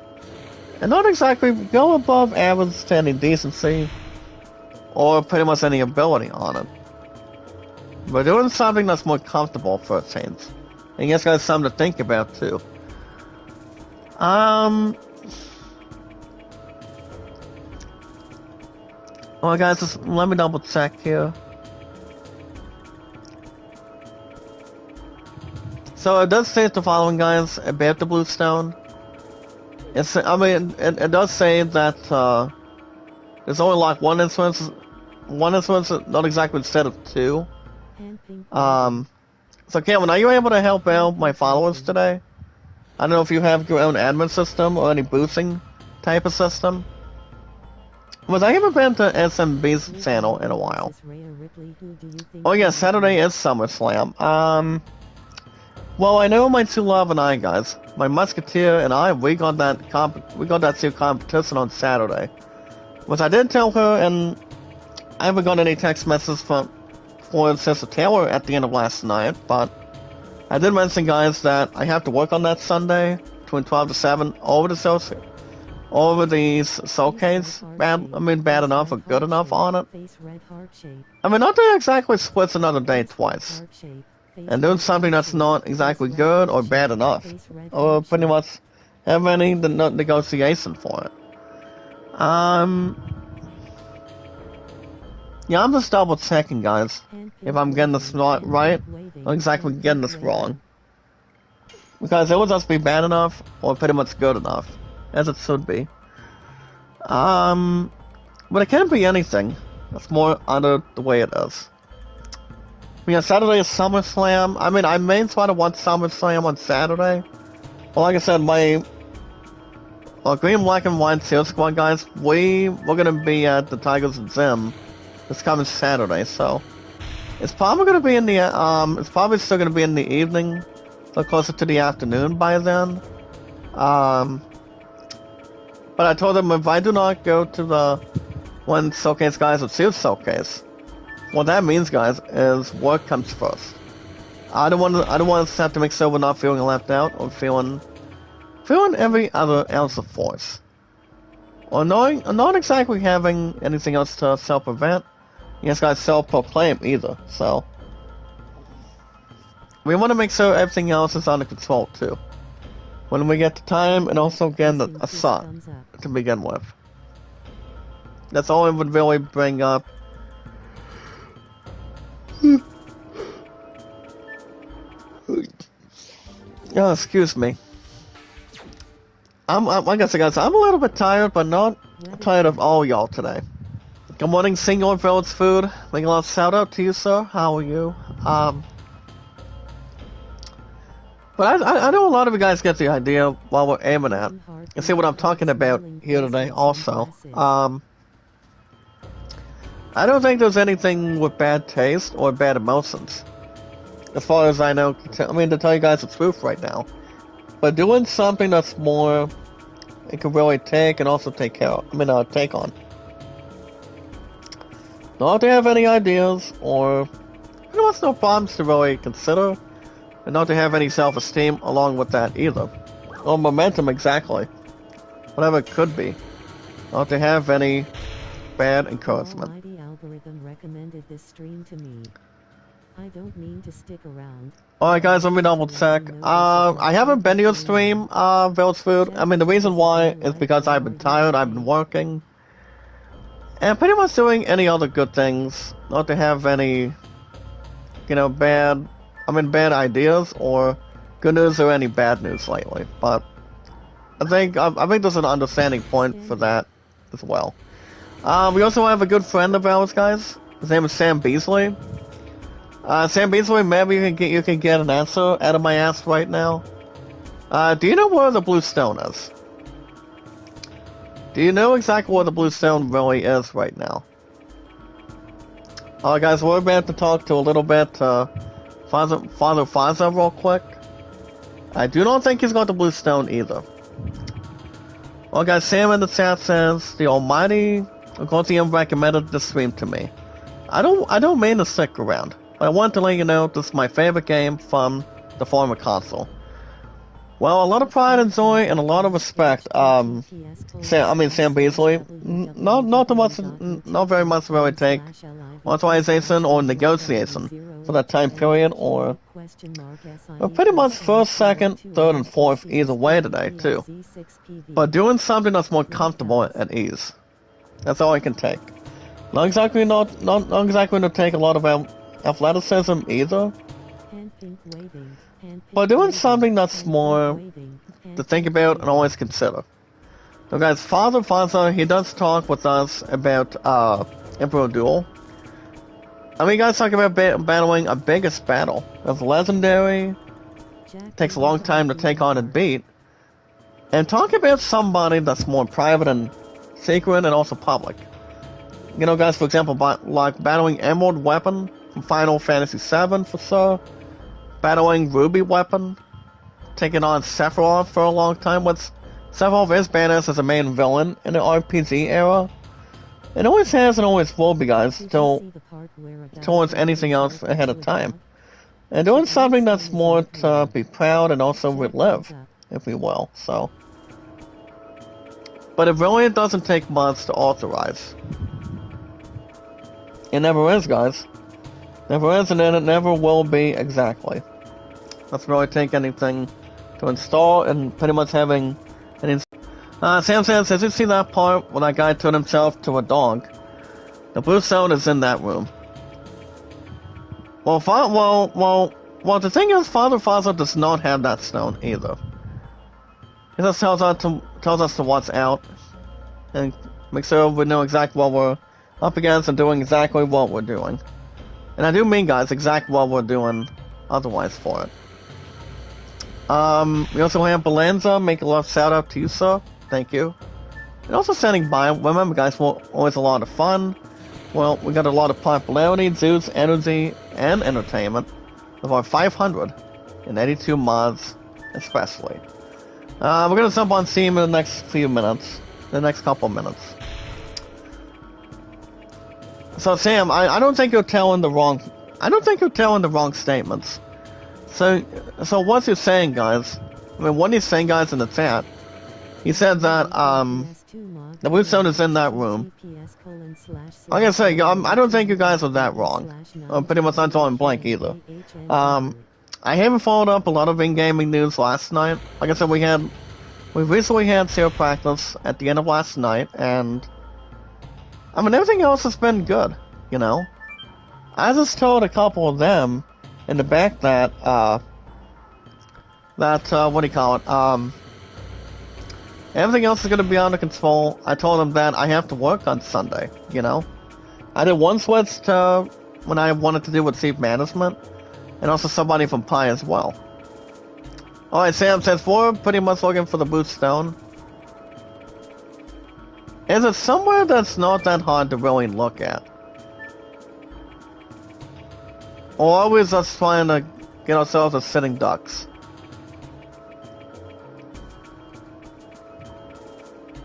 And not exactly go above average to any decency. Or pretty much any ability on it. But doing something that's more comfortable for a change. And yes, guys, something to think about too. Well, guys, just let me double check here. So it does say the following, guys, about the blue stone. It's, I mean, it does say that, there's only like one influence, not exactly instead of two. So Cameron, are you able to help out my followers today? I don't know if you have your own admin system or any boosting type of system. Because I haven't been to SMB's channel in a while. Oh yeah, Saturday is SummerSlam. Well, I know my two love and I guys, my Musketeer and I, we got that two competition on Saturday. Which I did tell her, and I haven't got any text messages for Sister Taylor at the end of last night, but I did mention, guys, that I have to work on that Sunday between 12 to 7 over these showcase. Bad enough or good enough on it. I mean, not to exactly split another day twice. And doing something that's not exactly good or bad enough. Or pretty much have any negotiation for it. Yeah, I'm just double checking, guys, if I'm getting this right, not exactly getting this wrong. Because it would just be bad enough, or pretty much good enough, as it should be. But it can't be anything that's more under the way it is. Yeah, Saturday is SummerSlam. I mean, I may try to watch SummerSlam on Saturday. Well, like I said, my Green, Black, and White Seal Squad guys, we're gonna be at the Tigers Gym this coming Saturday, so it's probably gonna be in the it's probably still gonna be in the evening, or closer to the afternoon by then. But I told them if I do not go to the one showcase, guys, with Seal Showcase, what that means, guys, is work comes first. I don't want to have to make sure we're not feeling left out or feeling every other ounce of force, or not exactly having anything else to self-prevent. Yes, guys, self-proclaim either. So we want to make sure everything else is under control too, when we get the time, and also again a sun to begin with. That's all I would really bring up. Oh, excuse me. Like I said, guys, I'm a little bit tired, but not tired of all y'all today. Good morning, Single Village Food. Make a lot of shout out to you, sir. How are you? But I know a lot of you guys get the idea what we're aiming at, and see what I'm talking about here today also. I don't think there's anything with bad taste or bad emotions, as far as I know. I mean, to tell you guys the truth right now. But doing something that's more, it can really take and also take on. Not to have any ideas or pretty much no problems to really consider, and not to have any self-esteem along with that either, or momentum exactly, whatever it could be. Not to have any bad encouragement. Almighty algorithm recommended this stream to me. I don't mean to stick around. Alright guys, let me double check. I haven't been to your stream, Village Food. I mean, the reason why is because I've been tired, I've been working, and pretty much doing any other good things. Not to have any, bad ideas or good news or any bad news lately. But I think there's an understanding point for that as well. We also have a good friend of ours, guys. His name is Sam Beasley. Sam Beasley, maybe you can get an answer out of my ass right now. Do you know where the Blue Stone is? Do you know exactly where the Blue Stone really is right now? Alright guys, we're about to talk to a little bit, Father Faza real quick. I do not think he's got the Blue Stone either. Well guys, Sam in the chat says, the Almighty Gordium recommended this stream to me. I don't mean to stick around, but I want to let you know this is my favorite game from the former console. Well, a lot of pride and joy and a lot of respect. Sam Beasley, not very much really take authorization or negotiation for that time period, or pretty much first, second, third, and fourth either way today too. But doing something that's more comfortable at ease. That's all I can take. Not exactly to take a lot of athleticism either. But doing something that's more to think about and always consider. So guys, Father Fonzo, he does talk with us about Emperor Duel. I mean, guys talk about battling a biggest battle. It's legendary, takes a long time to take on and beat. And talk about somebody that's more private and secret and also public. You know, guys, for example, like battling Emerald Weapon from Final Fantasy VII for sure. Battling Ruby Weapon. Taking on Sephiroth for a long time. Sephiroth is badass as a main villain in the RPG era. It always has and always will be, guys, towards anything else ahead of time. And doing something that's more to be proud and also relive, if we will, so. But it really doesn't take much to authorize. It never is, guys. Never is, and it never will be exactly. Doesn't really take anything to install, and pretty much having an Sam says, did you see that part when that guy turned himself to a dog? The blue stone is in that room. Well, the thing is, Father Fazio does not have that stone either. He just tells us to watch out and make sure we know exactly what we're up against and doing exactly what we're doing. And I do mean, guys, exactly what we're doing otherwise for it. We also have Balanza, make a love shout out to you, sir. Thank you. And also standing by, remember guys, always a lot of fun. Well, we got a lot of popularity, juice, energy, and entertainment. With our 582 mods, especially. We're gonna jump on Steam in the next few minutes. The next couple minutes. So Sam, I don't think you're telling the wrong statements. So what's he saying, guys? I mean, what he's saying, guys, in the chat, he said that, the blue stone is in that room. Like I say, I don't think you guys are that wrong. I'm pretty much not drawing blank either. I haven't followed up a lot of in-gaming news last night. Like I said, we recently had Zero Practice at the end of last night, and I mean, everything else has been good, you know? I just told a couple of them in the back that, what do you call it, everything else is going to be under control. I told them that I have to work on Sunday, you know? I did one switch to when I wanted to do with Chief Management, and also somebody from Pi as well. Alright, Sam says, we're pretty much looking for the blue stone. Is it somewhere that's not that hard to really look at? Or are we just trying to get ourselves as sitting ducks?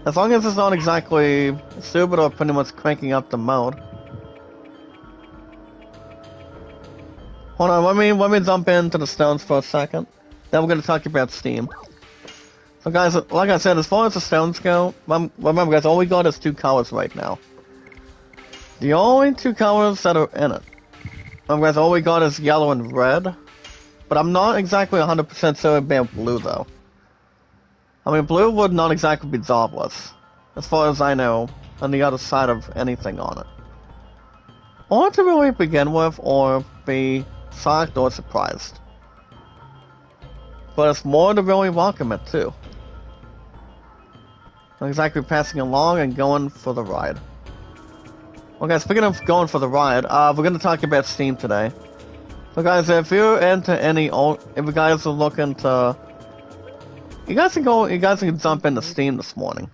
As long as it's not exactly stupid or pretty much cranking up the mode. Hold on, let me jump into the stones for a second. Then we're going to talk about Steam. So guys, like I said, as far as the stones go, remember guys, all we got is 2 colors right now. The only 2 colors that are in it. Remember guys, all we got is yellow and red. But I'm not exactly 100% sure about blue though. I mean, blue would not exactly be jobless, as far as I know, on the other side of anything on it. Or to really begin with, or be shocked or surprised. But it's more to really welcome it, too. Not exactly passing along and going for the ride. Well guys, speaking of going for the ride, we're going to talk about Steam today. So guys, if you're into if you guys are looking to... You guys can jump into Steam this morning.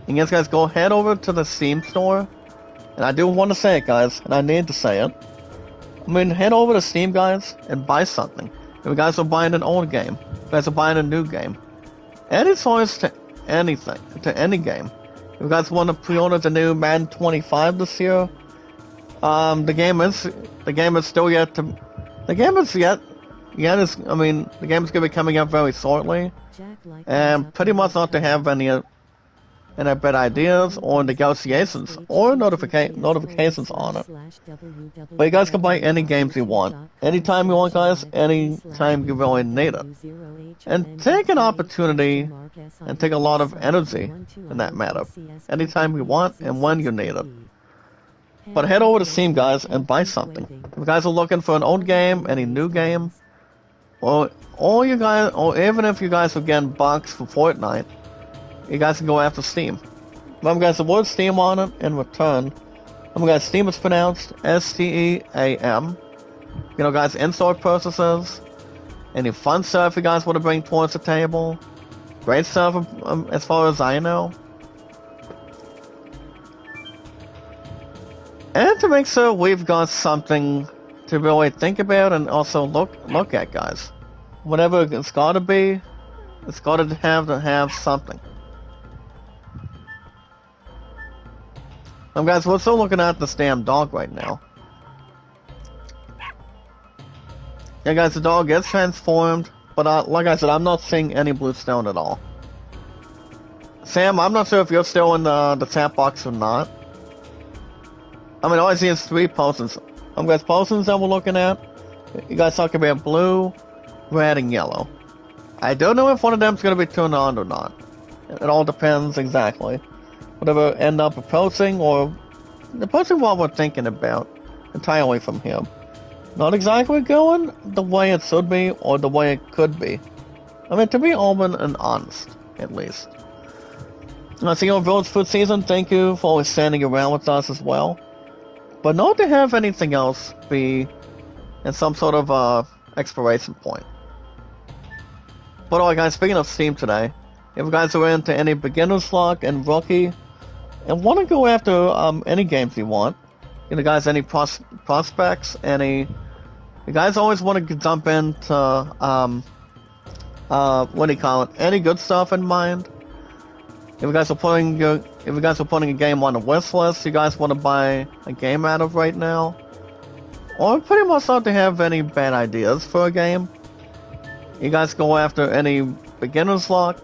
You guys go head over to the Steam store. And I do want to say it, guys, and I need to say it. I mean, head over to Steam, guys, and buy something. If you guys are buying an old game, if you guys are buying a new game, any choice to anything, to any game. If you guys want to pre-order the new Madden 25 this year, the game is still yet to, the game is going to be coming out very shortly, and pretty much not to have any bad ideas or negotiations or notifications on it. But you guys can buy any games you want, anytime you want, guys, anytime you really need it. And take an opportunity and take a lot of energy in that matter, anytime you want and when you need it. But head over to Steam, guys, and buy something. If you guys are looking for an old game, any new game, or even if you guys are getting bucks for Fortnite, you guys can go after Steam. Remember guys, the word Steam on it in return. Remember guys, Steam is pronounced S-T-E-A-M. You know guys, in-store purchases, any fun stuff you guys want to bring towards the table. Great stuff as far as I know. And to make sure we've got something to really think about and also look at, guys. Whatever it's gotta be, it's gotta have something. Guys, we're still looking at this damn dog right now. Yeah, guys, the dog is transformed, but like I said, I'm not seeing any blue stone at all. Sam, I'm not sure if you're still in the chat box or not. I mean, all I see is 3 potions. Guys, potions that we're looking at. You guys talking about blue, red, and yellow. I don't know if one of them's gonna be turned on or not. It all depends exactly. Whatever end up approaching or approaching what we're thinking about entirely from here. Not exactly going the way it should be or the way it could be. I mean, to be open and honest, at least. See, our village food season, thank you for always standing around with us as well. But not to have anything else be in some sort of expiration point. But alright guys, speaking of Steam today, if you guys are into any beginner's luck and rookie, and want to go after any games you want, you know guys, any prospects, you guys always want to jump into, what do you call it, any good stuff in mind. If you guys are putting a game on a wish list, you guys want to buy a game out of right now, or pretty much not to have any bad ideas for a game, you guys go after any beginner's luck,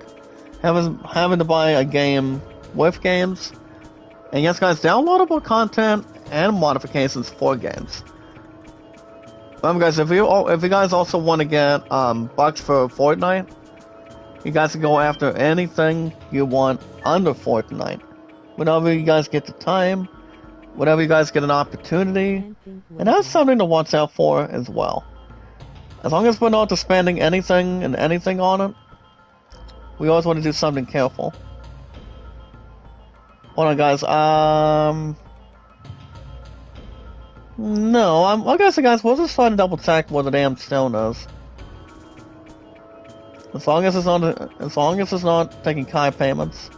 having to buy a game with games, and yes guys, downloadable content and modifications for games. Remember guys, if you guys also want to get bucks for Fortnite, you guys can go after anything you want under Fortnite. Whenever you guys get the time, whenever you guys get an opportunity, and that's something to watch out for as well. As long as we're not spending anything on it, we always want to do something careful. Hold on guys, no, like I said guys, we'll just try to double check where the damn stone is. As long as it's not taking Kai payments.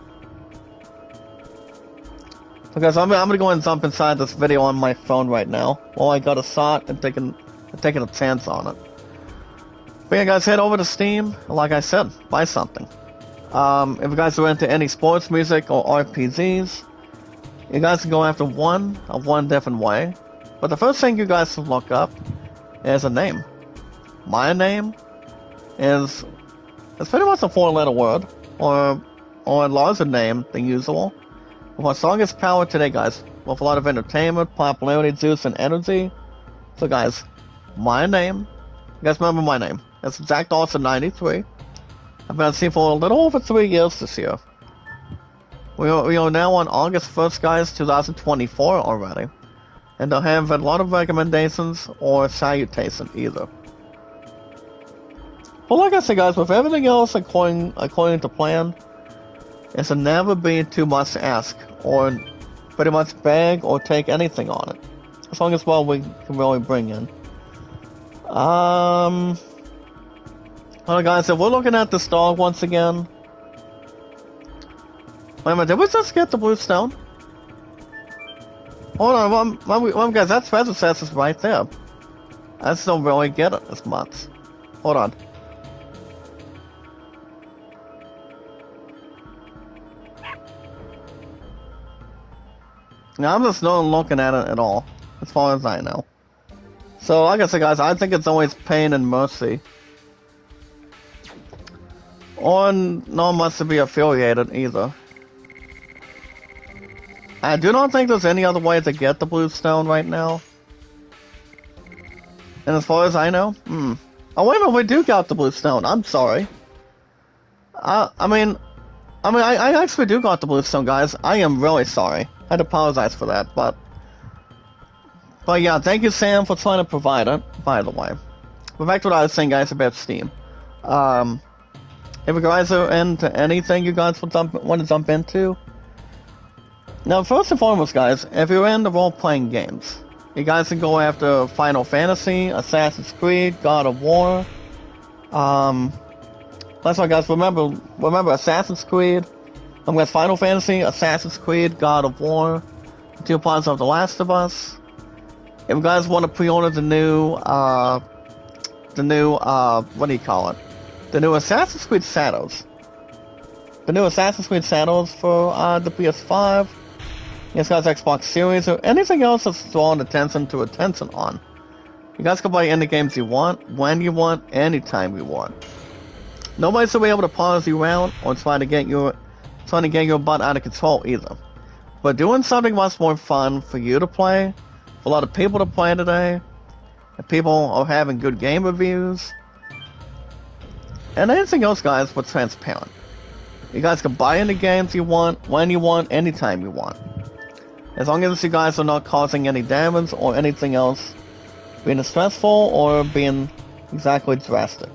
So guys, I'm gonna go and jump inside this video on my phone right now. While I got a shot and taking a chance on it. But yeah guys, head over to Steam, like I said, buy something. If you guys are into any sports music or RPGs, you guys can go after one different way. But the first thing you guys should look up is a name. My name is... it's pretty much a 4-letter word, or a larger name than usual. With our strongest power today, guys, with a lot of entertainment, popularity, juice, and energy. So, guys, my name. You guys remember my name? It's Jack Dawson 93. I've been on Steam for a little over 3 years this year. We are now on August 1st, guys, 2024 already, and don't have a lot of recommendations or salutation either. But like I said guys, with everything else according to plan, it's to never be too much to ask, or pretty much beg or take anything on it. As long as what we can really bring in. Alright guys, if we're looking at this dog once again. Wait a minute, did we just get the blue stone? Hold on, guys, that treasure chest is right there. I just don't really get it as much. Hold on. Now, I'm just not looking at it at all, as far as I know. So, like I said, guys, I think it's always pain and mercy. Or not much to be affiliated either. I do not think there's any other way to get the blue stone right now. And as far as I know, oh wait a minute, we do got the blue stone. I'm sorry. I actually do got the blue stone, guys. I am really sorry. I'd apologize for that, but yeah, thank you, Sam, for trying to provide it, by the way. But back to what I was saying, guys, about Steam. If you guys are into anything you guys want to jump into. Now, first and foremost, guys, if you're into role-playing games, you guys can go after Final Fantasy, Assassin's Creed, God of War. That's why, guys, remember Assassin's Creed. Guys, Final Fantasy, Assassin's Creed, God of War, 2 parts of The Last of Us. If you guys want to pre-order the new, what do you call it? The new Assassin's Creed Shadows. The new Assassin's Creed Shadows for the PS5. Yes, guys, Xbox Series, or anything else that's drawing attention to attention on. You guys can buy any games you want, when you want, anytime you want. Nobody's gonna be able to pause you around or trying to get your butt out of control either. But doing something much more fun for you to play, for a lot of people to play today, and people are having good game reviews, and anything else, guys, but transparent. You guys can buy any games you want, when you want, anytime you want. As long as you guys are not causing any damage or anything else being stressful or being exactly drastic.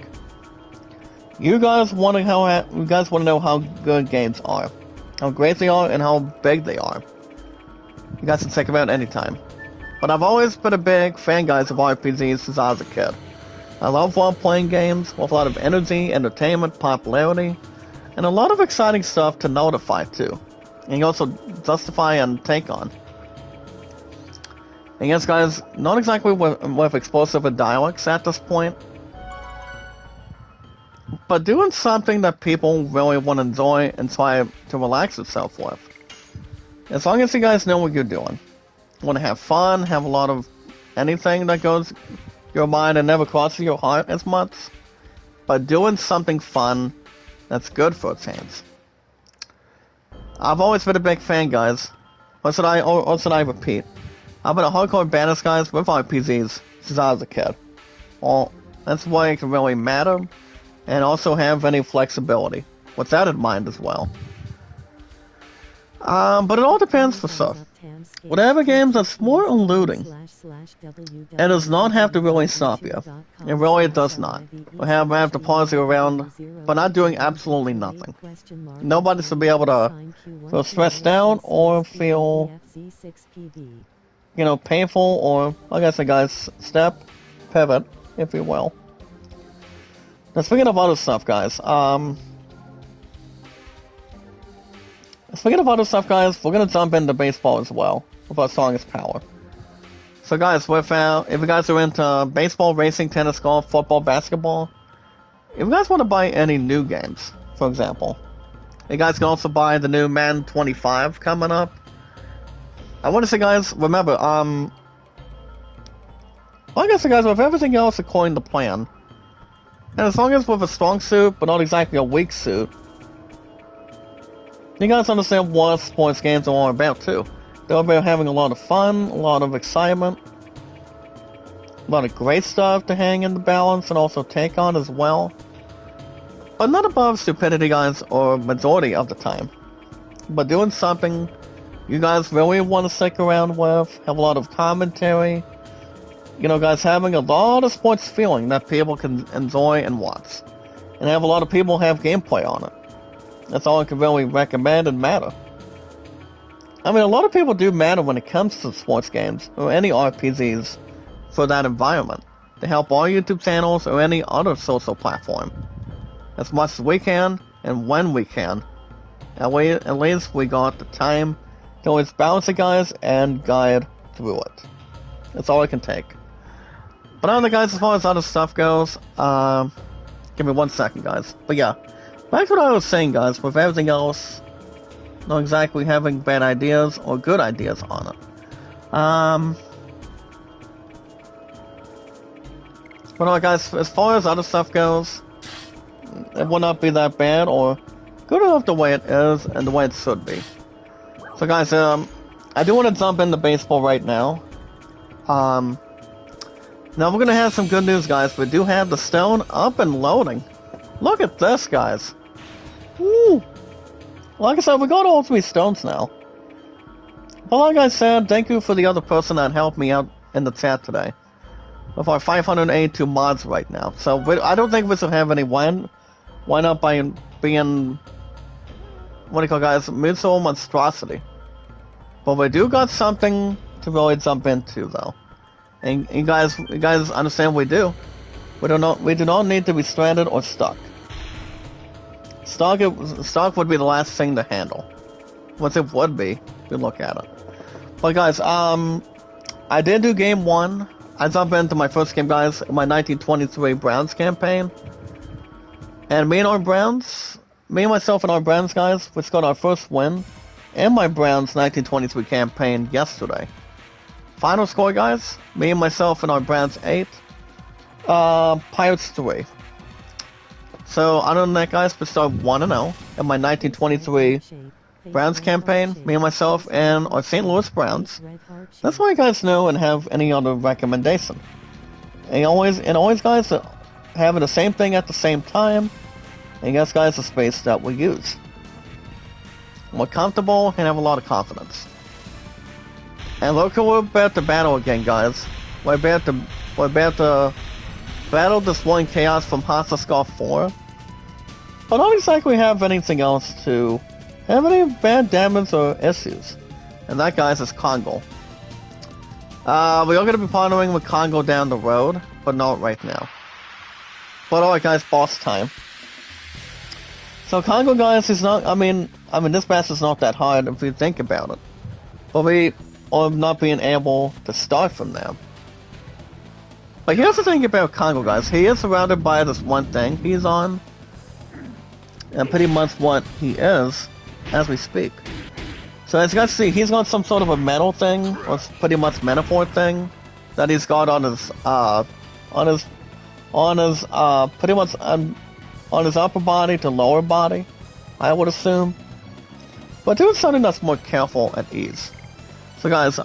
You guys want to know how good games are, how great they are, and how big they are. You guys can check them out anytime. But I've always been a big fan, guys, of RPGs since I was a kid. I love role-playing games with a lot of energy, entertainment, popularity, and a lot of exciting stuff to notify too, and also justify and take on. And yes, guys, not exactly with explosive dialects at this point, but doing something that people really want to enjoy and try to relax itself with. As long as you guys know what you're doing. Want to have fun, have a lot of anything that goes your mind and never crosses your heart as much, but doing something fun that's good for a change. I've always been a big fan, guys. Or should I repeat? I've been a hardcore badass, guys, with RPGs since I was a kid. Well, that's why it can really matter, and also have any flexibility, with that in mind as well. But it all depends for stuff. Whatever games that's more eluding, it does not have to really stop you. It really does not. We have to pause you around, but not doing absolutely nothing. Nobody should be able to feel stressed out or feel, painful or, like I said, guys, pivot, if you will. Now, speaking of other stuff, guys, we're gonna jump into baseball as well, with our strongest power. So guys, if you guys are into baseball, racing, tennis, golf, football, basketball, if you guys want to buy any new games, for example, you guys can also buy the new Madden 25 coming up. I want to say, guys, remember, like I said, guys, with everything else according to plan, and as long as with a strong suit, but not exactly a weak suit, you guys understand what sports games are all about, too. They're about having a lot of fun, a lot of excitement, a lot of great stuff to hang in the balance and also take on as well. But not above stupidity, guys, or majority of the time. But doing something you guys really want to stick around with, have a lot of commentary, guys, having a lot of sports feeling that people can enjoy and watch. And have a lot of people have gameplay on it. That's all I can really recommend and matter. I mean, a lot of people do matter when it comes to sports games, or any RPGs, for that environment, to help our YouTube channels or any other social platform. As much as we can, and when we can. At least we got the time to always balance it, guys, and guide through it. That's all I can take. But other guys, as far as other stuff goes, give me 1 second, guys. But yeah. Back to what I was saying, guys, with everything else, not exactly having bad ideas or good ideas on it. But guys, as far as other stuff goes, it will not be that bad or good enough the way it is and the way it should be. So guys, I do want to jump into baseball right now. Now we're going to have some good news, guys. We do have the stone up and loading. Look at this, guys. Woo! Like I said, we got all 3 stones now. But like I said, thank you for the other person that helped me out in the chat today. With our 582 mods right now. So I don't think we should have any wind Why not by being, what do you call, guys, mutual monstrosity? But we do got something to really jump into, though. And you guys understand we do. We do not need to be stranded or stuck. Stuck would be the last thing to handle. Once it would be, if you look at it. But guys, I did do game 1. I jumped into my first game, guys, my 1923 Browns campaign. And me and myself and our Browns, guys, we got our first win in my Browns 1923 campaign yesterday. Final score, guys, me and myself and our Browns 8, Pirates 3. So, other than that, guys, we start 1-0 in my 1923 Browns campaign, me and myself and our St. Louis Browns. That's why you guys know and have any other recommendation. And always, guys, having the same thing at the same time, and guess, guys, the space that we use. We're comfortable and have a lot of confidence. And look, we're about to battle again, guys. We're about to battle this one chaos from Hostile Skull 4. But not exactly have anything else to have any bad damage or issues. And that, guys, is Congo. We are going to be partnering with Congo down the road, but not right now. But alright, guys, boss time. So Congo, guys, is not, I mean, this boss is not that hard if you think about it. But we are not being able to start from there. But here's the thing about Congo, guys. He is surrounded by this one thing he's on. And pretty much what he is as we speak. So as you guys see, he's got some sort of a metal thing, or pretty much metaphor thing, that he's got on his pretty much on his upper body to lower body, I would assume. But doing something that's more careful at ease. So guys,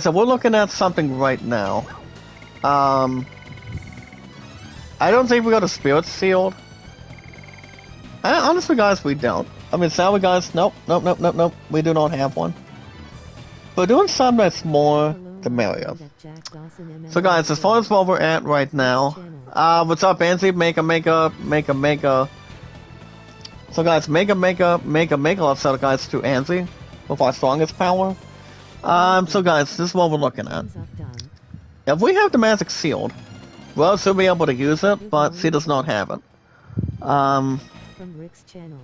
if we're looking at something right now, I don't think we got a spirit sealed. Honestly, guys, we don't. I mean, salary, guys, nope, we do not have one. But doing something that's more the merrier. So, guys, as far as where we're at right now, what's up, Anzi? Make a. So, guys, make a upset, guys, to Anzi with our strongest power. So, guys, this is what we're looking at. If we have the magic sealed, we'll still be able to use it, but she does not have it. From Rick's channel.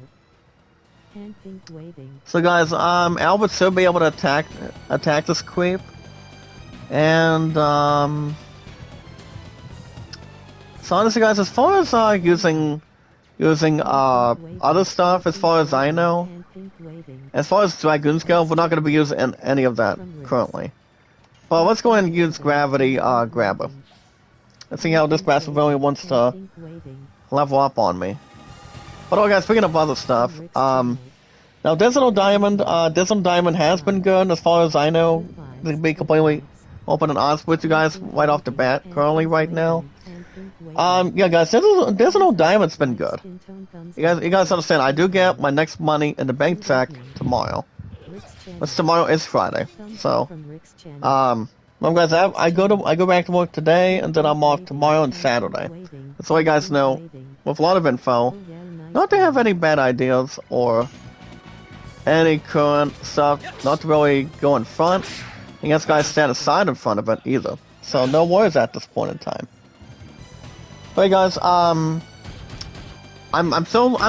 Hand pink waving. So guys, Albert should be able to attack this creep. And so honestly, guys, as far as using other stuff, as far as I know, as far as Dragoons go, we're not going to be using any of that currently. Well, let's go ahead and use Gravity Grabber. Let's see how this bastard really wants to level up on me. But oh guys, speaking of other stuff, now Digital Diamond has been good as far as I know, to be completely open and honest with you guys right off the bat, currently right now. Yeah guys, Digital Diamond's been good. You guys understand, I do get my next money in the bank check tomorrow. Which tomorrow is Friday, so, well guys, I go back to work today, and then I'm off tomorrow and Saturday. So you guys know, with a lot of info, not to have any bad ideas or any current stuff, not to really go in front. And yes, guys, stand aside in front of it either. So no worries at this point in time. But hey guys, I'm so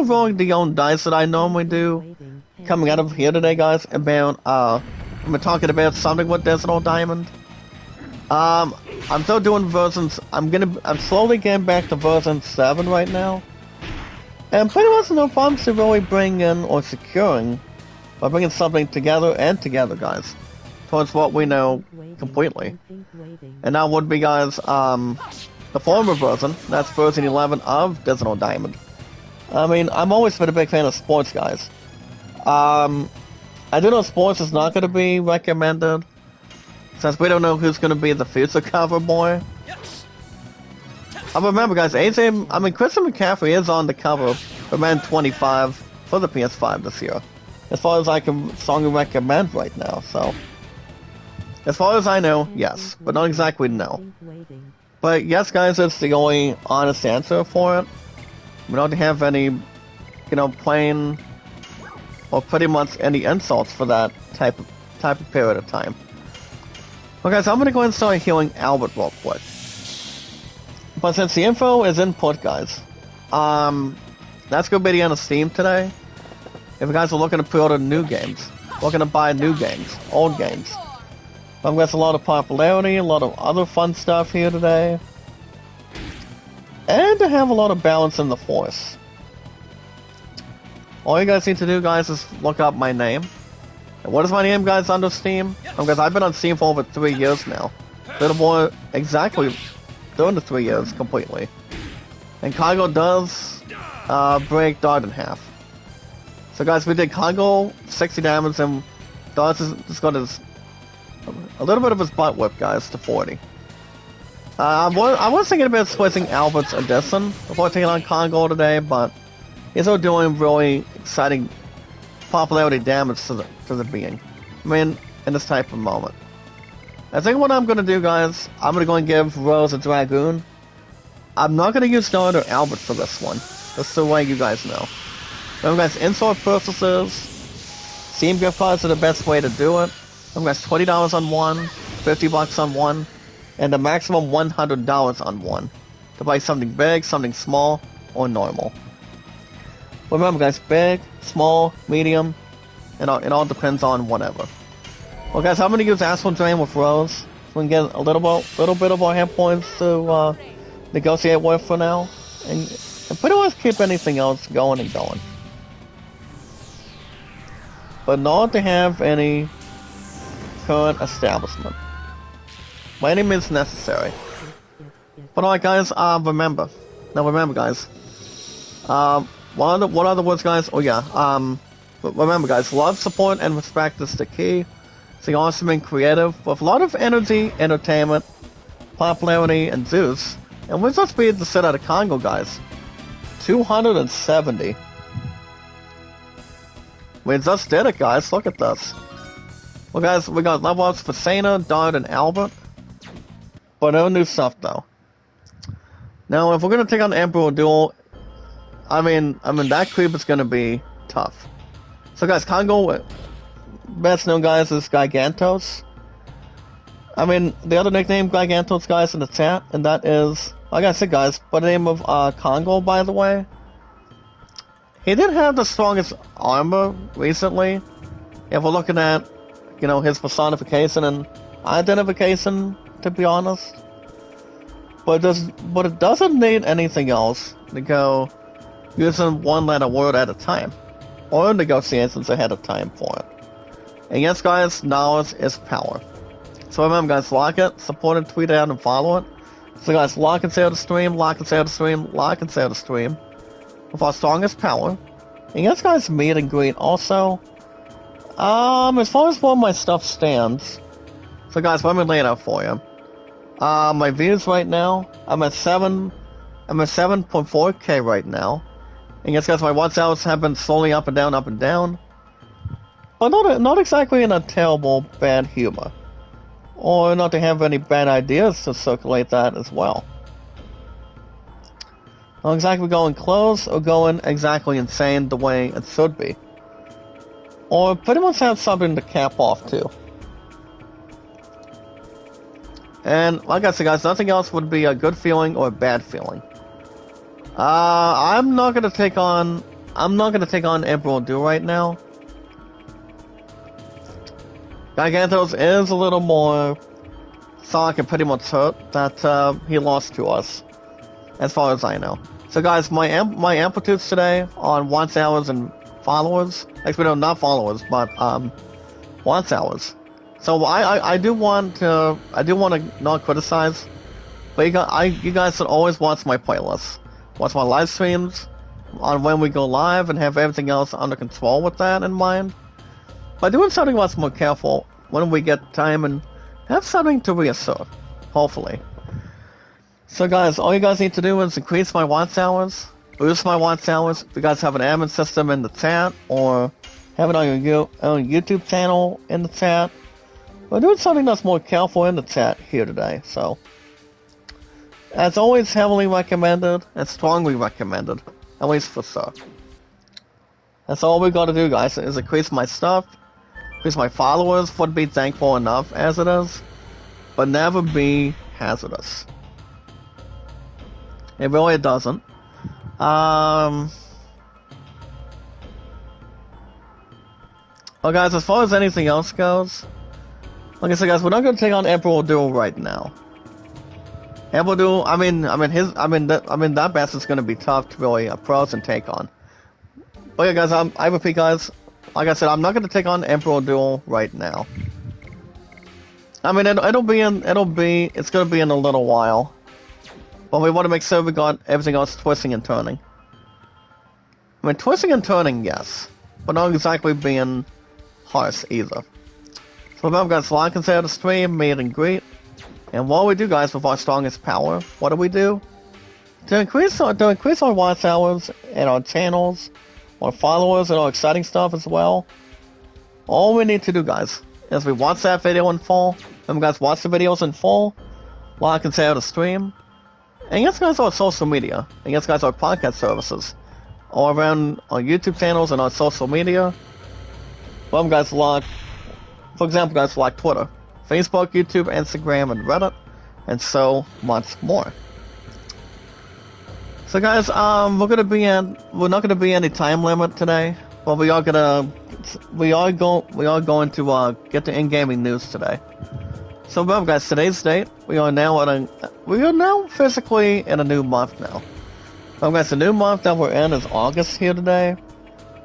rolling the own dice that I normally do coming out of here today, guys. About we're talking about something with Digital Diamond. I'm still doing versions. I'm slowly getting back to version 7 right now. And pretty much no problems to really bring in or securing by bringing something together, guys, towards what we know completely. And that would be, guys, the former version. That's version 11 of Digital Diamond. I mean, I'm always been a big fan of sports, guys. I do know sports is not going to be recommended, since we don't know who's going to be the future cover boy. I remember, guys, Christian McCaffrey is on the cover for Man 25 for the PS5 this year. As far as I can strongly recommend right now, so. As far as I know, yes, but not exactly no. But yes, guys, it's the only honest answer for it. We don't have any, plain or pretty much any insults for that type of period of time. Okay, so I'm gonna go ahead and start healing Albert real quick. But since the info is input, guys, that's gonna be the end of Steam today. If you guys are looking to pre-order new games, looking to buy new games, old games, I've got a lot of popularity, a lot of other fun stuff here today, and to have a lot of balance in the force. All you guys need to do, guys, is look up my name. And what is my name, guys, under Steam? Because I've been on Steam for over 3 years now. A little more exactly during the 3 years completely. And Cargo does break Dart in half. So guys, we did Cargo 60 damage and Dart just got his a little bit of his butt whip, guys, to 40. I was thinking about switching Albert's Edison before taking on Cargo today, but he's still doing really exciting popularity damage to the being. I mean, in this type of moment. I think what I'm gonna do, guys, I'm gonna go and give Rose a Dragoon. I'm not gonna use Dart or Albert for this one. Just the way you guys know. Remember, guys, in-store purchases, Steam gift cards are the best way to do it. Remember, guys, $20 on one, $50 on one, and the maximum $100 on one to buy something big, something small, or normal. Remember, guys, big, small, medium, it all depends on whatever. Well, guys, I'm gonna use Astral Drain with Rose, so we can get a little bit of our hit points to negotiate with for now, and pretty much keep anything else going and going. But not to have any current establishment. By any means necessary. But alright, guys, remember, guys, what are the words, guys? Oh yeah, remember, guys, love, support, and respect is the key. So you're also being creative with a lot of energy, entertainment, popularity, and juice. And where's that speed to sit out of Congo, guys? 270. We just did it, guys. Look at this. Well, guys, we got level ups for Sana, Dart, and Albert. But no new stuff, though. Now, if we're gonna take on the Emperor Duel, I mean, that creep is gonna be tough. So, guys, Congo, best known, guys, is Gigantos. I mean, the other nickname Gigantos, guys, in the chat, and that is, like I said, guys, by the name of Congo, by the way. He did have the strongest armor recently. If we're looking at, his personification and identification, to be honest. But it doesn't need anything else to go using one letter word at a time. Or negotiations ahead of time for it. And yes, guys, knowledge is power. So remember, guys, like it, support it, tweet it out, and follow it. So guys, like and share the stream, like and share the stream, like and share the stream. With our strongest power. And yes, guys, meet and greet also. As far as where my stuff stands. So guys, let me lay it out for you. My views right now, I'm at 7.4k right now. And yes, guys, my watch hours have been slowly up and down. But not exactly in a terrible bad humor. Or not to have any bad ideas to circulate that as well. Not exactly going close or going exactly insane the way it should be. Or pretty much have something to cap off too. And like I said, guys, nothing else would be a good feeling or a bad feeling. I'm not gonna take on Emperor Duel right now. Gigantos is a little more Sonic and pretty much hurt that he lost to us, as far as I know. So guys, my amplitudes today on watch hours and followers, actually no, not followers, but watch hours. So I do want to not criticize, but you guys should always watch my playlists, watch my live streams on when we go live, and have everything else under control with that in mind. By doing something much more careful when we get time and have something to reassert, hopefully. So guys, all you guys need to do is increase my watch hours, boost my watch hours. If you guys have an admin system in the chat, or have it on your YouTube channel in the chat, we're doing something that's more careful in the chat here today, so. As always, heavily recommended and strongly recommended, at least for sure. That's all we gotta do, guys, is increase my stuff, increase my followers would be thankful enough as it is, but never be hazardous. It really doesn't. Well, guys, as far as anything else goes, like I said, guys, we're not gonna take on Emperor Duel right now. Emperor Duel, that bastard's gonna be tough to really approach and take on. But yeah, guys, I repeat, guys, like I said, I'm not gonna take on Emperor Duel right now. I mean, it's gonna be in a little while. But we want to make sure we got everything else twisting and turning. I mean, twisting and turning, yes, but not exactly being harsh either. So remember, guys, like and share the stream, meet and greet. And what we do, guys, with our strongest power, what do? To increase our watch hours and our channels, our followers, and our exciting stuff as well. All we need to do, guys, is we watch that video in full. Remember, guys, watch the videos in full, like and share the stream. And yes, guys, our social media. And yes, guys, our podcast services. All around our YouTube channels and our social media. Well, guys, like, for example, guys, like Twitter, Facebook, YouTube, Instagram, and Reddit, and so much more. So, guys, we're not gonna be any time limit today, but we are going to get to in-gaming news today. So remember, guys, today's date, we are now physically in a new month now. Remember, guys, the new month that we're in is August here today.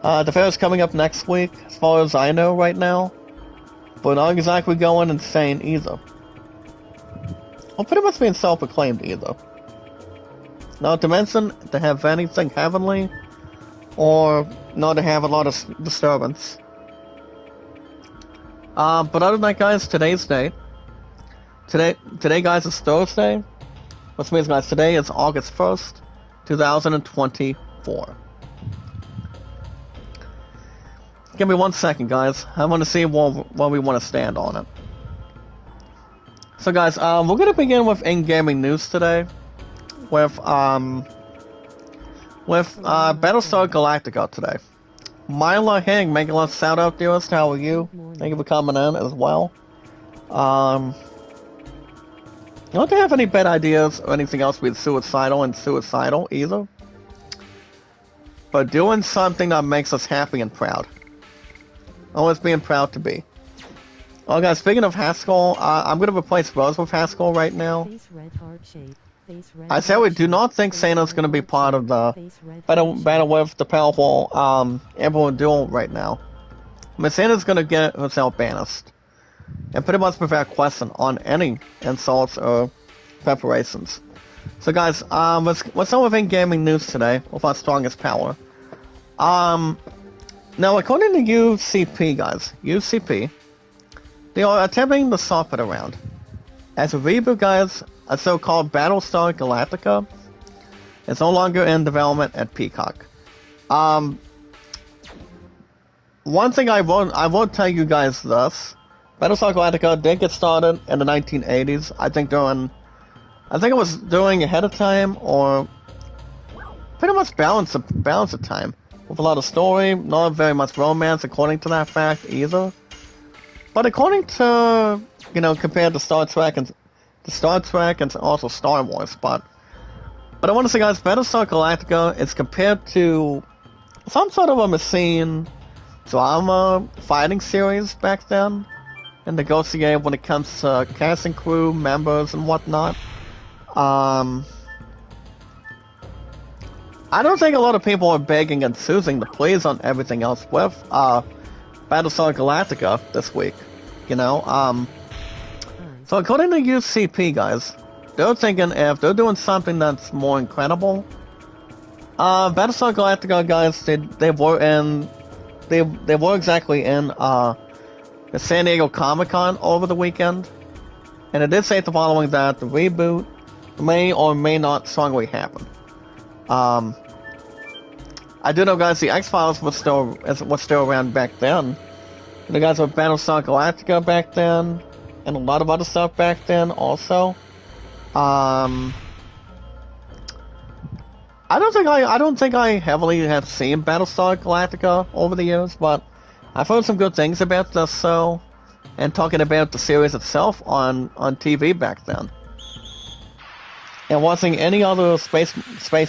The fair is coming up next week, as far as I know right now. But not exactly going insane either. Well, pretty much being self-proclaimed either. Not to mention to have anything heavenly, or not to have a lot of disturbance. But other than that, guys, today's date. Today, guys, is Thursday, which means, guys, today is August 1st, 2024. Give me 1 second, guys. I want to see where we want to stand on it. So, guys, we're going to begin with in-gaming news today, with Battlestar Galactica today. Myla Hing making a shout out to us. How are you? Thank you for coming in as well. I don't have any bad ideas or anything else with suicidal either. But doing something that makes us happy and proud. Always being proud to be. Oh, guys, speaking of Haskell, I'm going to replace Rose with Haskell right now. I said we do not think Santa's going to be part of the battle with the powerful Emperor Duel right now. I mean, Santa's going to get herself banished. And pretty much without question on any insults or preparations. So guys, let's start with in-gaming news today with our strongest power. Now according to UCP, guys, they are attempting to shop it around. As a reboot, guys, a so-called Battlestar Galactica is no longer in development at Peacock. One thing I won't tell you guys this. Battlestar Galactica did get started in the 1980s. I think it was during ahead of time, or pretty much balance of time, with a lot of story, not very much romance, according to that fact either. But according to compared to Star Trek and also Star Wars, but I want to say, guys, Battlestar Galactica is compared to some sort of a machine drama fighting series back then. And negotiate when it comes to cast and crew members and whatnot. I don't think a lot of people are begging and choosing to please on everything else with Battlestar Galactica this week. So according to UCP, guys, they're thinking if they're doing something that's more incredible. Battlestar Galactica, guys, they were exactly in the San Diego Comic-Con over the weekend, and it did say the following, that the reboot may or may not strongly happen. I do know, guys, the X-Files was still around back then. The guys with Battlestar Galactica back then, and a lot of other stuff back then also. I don't think I heavily have seen Battlestar Galactica over the years, but I've heard some good things about this show, and talking about the series itself on TV back then. And watching any other space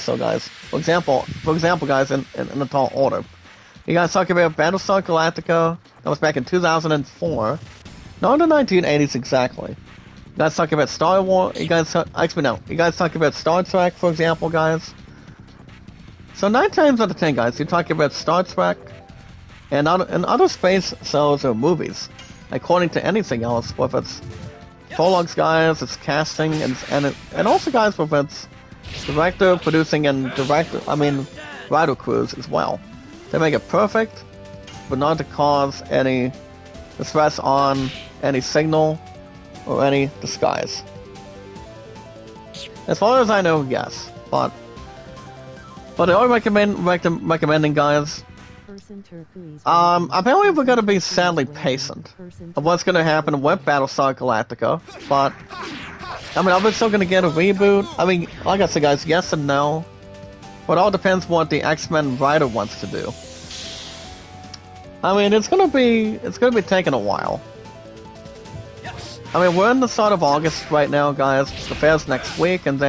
show, guys. For example, guys, in the tall order. You guys talk about Battlestar Galactica. That was back in 2004. Not in the 1980s exactly. You guys talk about Star Wars. You guys talk about Star Trek, for example, guys. So 9 times out of 10, guys, you talk about Star Trek and other space shows or movies. According to anything else, with its prologues, guys, its casting, and also, guys, with its director, producing, and writer crews as well. They make it perfect, but not to cause any distress on any signal or any disguise. As far as I know, yes, but I always recommending, guys. Apparently we're gonna be sadly patient of what's gonna happen with Battlestar Galactica, but I mean, are we still gonna get a reboot? I mean, like I said, guys, yes and no, but it all depends what the X-Men writer wants to do. I mean, it's gonna be taking a while. I mean, we're in the start of August right now, guys. The fair's next week, and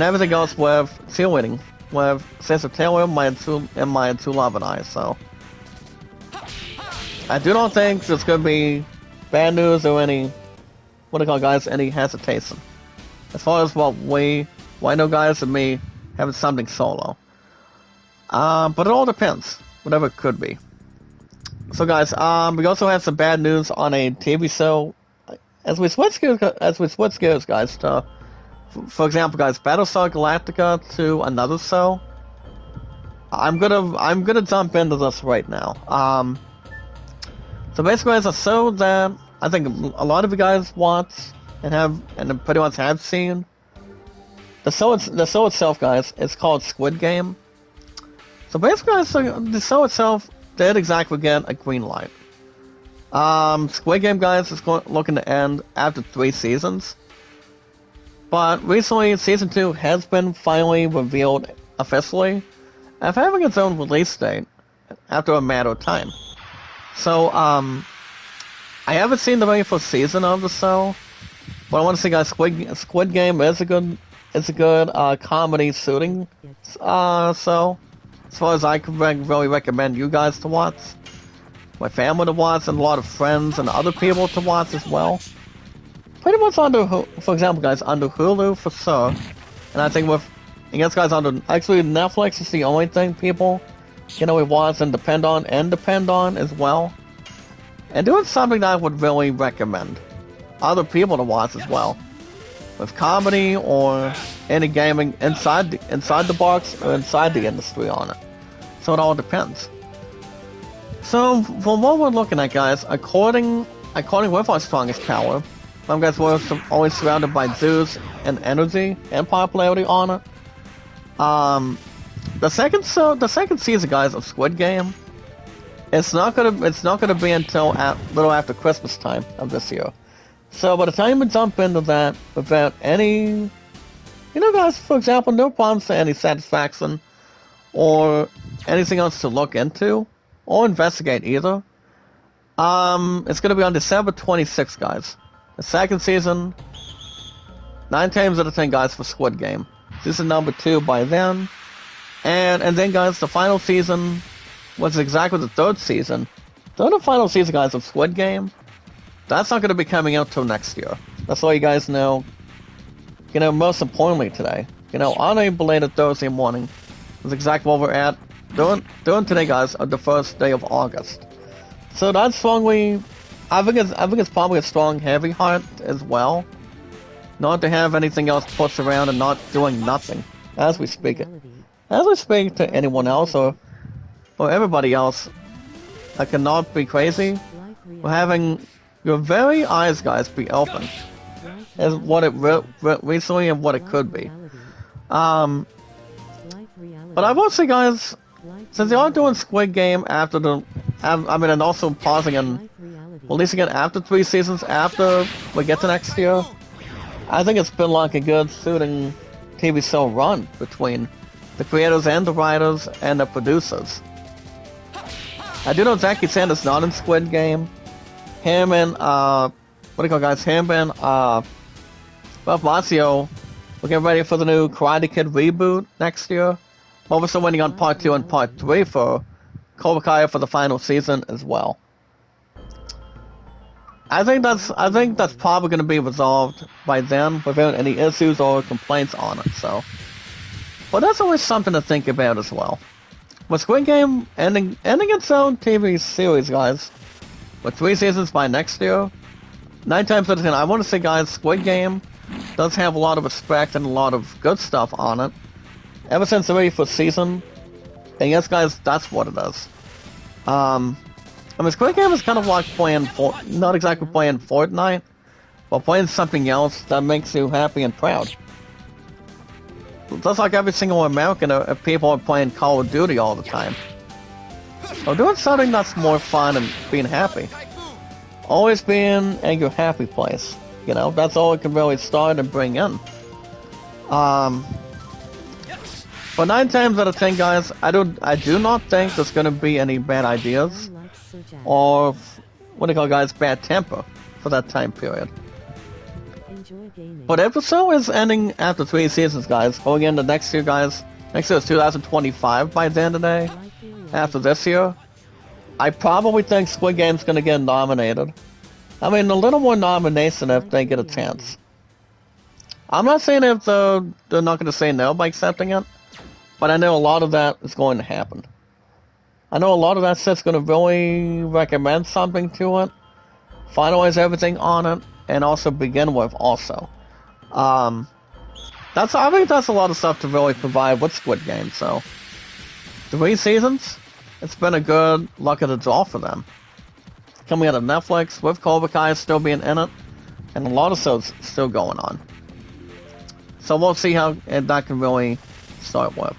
everything else with cheerleading. With Sister Taylor, my two love and I, so I do not think there's gonna be bad news or any any hesitation. As far as what I know, guys, and me having something solo. But it all depends, whatever it could be. So, guys, we also have some bad news on a TV show. As we switch gears, guys, to, for example, guys, Battlestar Galactica to another show. I'm gonna jump into this right now. So basically, it's a show that I think a lot of you guys watch and pretty much have seen. The show itself, guys, it's called Squid Game. So basically, the show itself did exactly get a green light. Squid Game, guys, is looking to end after 3 seasons. But recently, Season 2 has been finally revealed officially of having its own release date after a matter of time. So, I haven't seen the very first season of the show, but I want to say, guys, Squid Game is a good comedy shooting show. As far as I could really recommend you guys to watch, my family to watch, and a lot of friends and other people to watch as well. Pretty much for example, guys, under Hulu for sure, and I think guys, actually Netflix is the only thing people we watch and depend on as well. And doing something that I would really recommend other people to watch as well, with comedy or any gaming inside the box or inside the industry on it. So it all depends. So from what we're looking at, guys, according with our strongest power, guys, we're always surrounded by Zeus and energy and popularity on it. The second season, guys, of Squid Game, it's not gonna be until little after Christmas time of this year. So by the time we jump into that without any, guys, for example, no problems to any satisfaction or anything else to look into or investigate either, it's gonna be on December 26th, guys. The second season, 9 times out of 10, guys, for Squid Game. Season number 2 by then. And then, guys, the final season was exactly the third season. The final season, guys, of Squid Game, that's not going to be coming out till next year. That's all you guys know. Most importantly today, on a belated Thursday morning, is exactly what we're at. Doing today, guys, on the first day of August. So that's strongly, I think it's probably a strong, heavy heart as well. Not to have anything else pushed around and not doing nothing as we speak it. As we speak to anyone else or everybody else that cannot be crazy, we're having your very eyes, guys, be open as what it recently and what it could be. But I will say, guys, since they are doing Squid Game after and also pausing and releasing it after 3 seasons after we get to next year, I think it's been like a good shooting TV show run between the creators and the writers and the producers. I do know Jackie Chan is not in Squid Game. Him and, what do you call guys? Him and, Ralph Macchio, we're getting ready for the new Karate Kid reboot next year. But we're still waiting on part 2 and part 3 for Cobra Kai for the final season as well. I think that's probably going to be resolved by then without any issues or complaints on it. So, but that's always something to think about as well. With Squid Game ending its own TV series, guys, with 3 seasons by next year, 9 times out of 10, I want to say, guys, Squid Game does have a lot of respect and a lot of good stuff on it. Ever since the very first season, and yes, guys, that's what it is. I mean, Squid Game is kind of like not exactly playing Fortnite, but playing something else that makes you happy and proud. Just like every single American, if people are playing Call of Duty all the time. Or doing something that's more fun and being happy. Always being in your happy place. You know, that's all it can really start and bring in. But 9 times out of 10, guys, I do not think there's gonna be any bad ideas. Or, what do you call guys, bad temper for that time period. But episode is ending after 3 seasons, guys. Going into next year, guys. Next year is 2025 by the end of the day. After this year. I probably think Squid Game's gonna get nominated. I mean, a little more nomination if they get a chance. I'm not saying if they're not gonna say no by accepting it. But I know a lot of that is going to happen. I know a lot of that shit's going to really recommend something to it, finalize everything on it, and also begin with also. I think that's a lot of stuff to really provide with Squid Game, so. 3 seasons, it's been a good luck of the draw for them. Coming out of Netflix, with Cobra Kai still being in it, and a lot of shows still going on. So we'll see how that can really start with.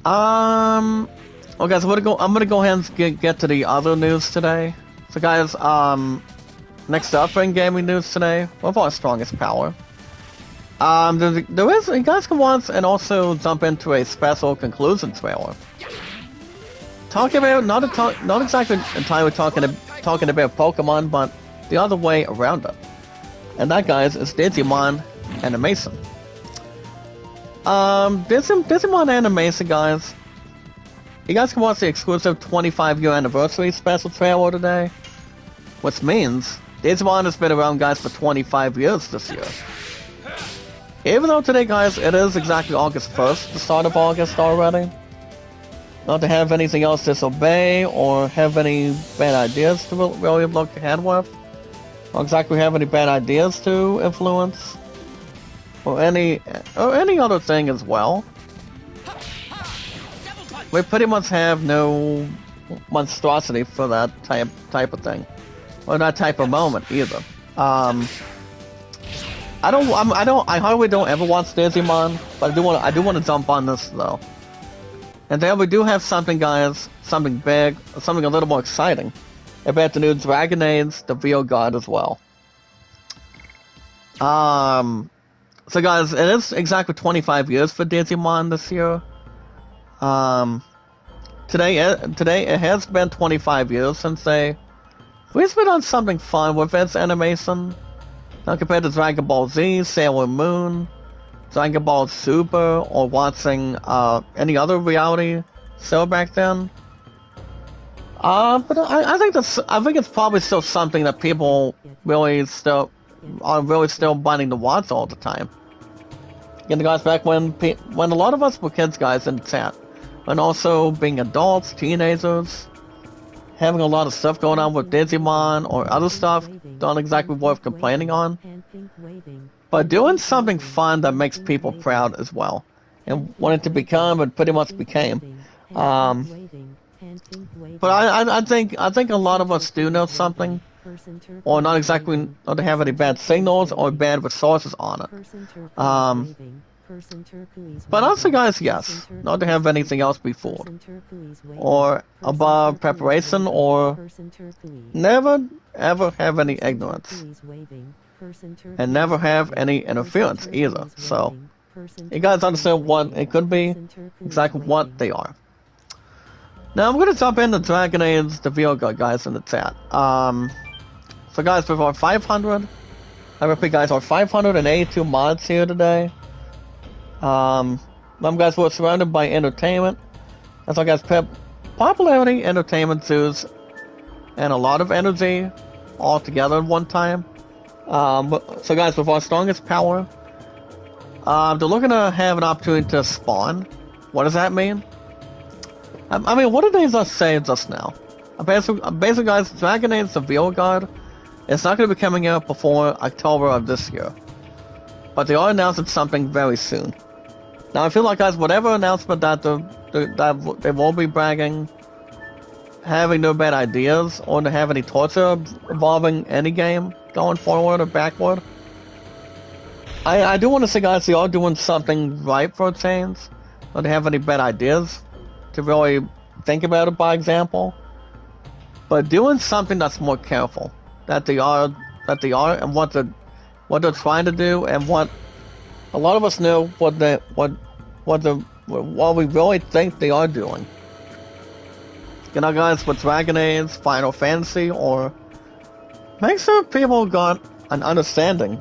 Okay, so I'm gonna go ahead and get to the other news today. So guys, next up in gaming news today, with our strongest power. There is, you guys can watch and also jump into a special conclusion trailer. Talking about, not exactly entirely talking about Pokemon, but the other way around it. And that, guys, is Digimon animation. Digimon animation, guys. You guys can watch the exclusive 25-year anniversary special trailer today. Which means Digimon has been around, guys, for 25 years this year. Even though today, guys, it is exactly August 1st, the start of August already. Not to have anything else disobey or have any bad ideas to really look ahead with. Or exactly have any bad ideas to influence. Or any other thing as well. We pretty much have no monstrosity for that type of thing, or that type of moment either. I hardly don't ever watch Digimon, but I do want to jump on this though. And then we do have something, guys, something big, something a little more exciting about the new Dragon Age, the Real God as well. So guys, it is exactly 25 years for Digimon this year. Today it has been 25 years since we've been on something fun with its animation. Now compared to Dragon Ball Z, Sailor Moon, Dragon Ball Super, or watching any other reality show back then. But I think it's probably still something that people are really still wanting to watch all the time. Again, guys, back when a lot of us were kids, guys, in the chat, and also being adults, teenagers, having a lot of stuff going on with Digimon or other stuff, not exactly worth complaining on, but doing something fun that makes people proud as well, and wanted to become and pretty much became. But I think a lot of us do know something, or not exactly, not to have any bad signals or bad resources on it. But also, guys, yes, not to have anything else before, or above preparation, or never ever have any ignorance. and never have any interference either. So you guys understand what it could be, exactly what they are. Now I'm gonna jump into Dragon Age the VO guys in the chat. So guys, with our 500, I repeat guys, our 582 mods here today. Guys, we're surrounded by entertainment. That's why guys, popularity, entertainment, zoos, and a lot of energy all together at one time. So guys, with our strongest power, they're looking to have an opportunity to spawn. What does that mean? I mean, what did they just say just now? Basically guys, Dragon Age the VO God, it's not going to be coming out before October of this year. But they are announcing something very soon. Now I feel like guys, whatever announcement that they will be bragging, having no bad ideas, or to have any torture involving any game going forward or backward. I do want to say guys, they are doing something right for a change. Don't have any bad ideas to really think about it by example. But doing something that's more careful. That they are and what they're trying to do, and what a lot of us know what we really think they are doing. You know guys, with Dragon Age, Final Fantasy, or make sure people got an understanding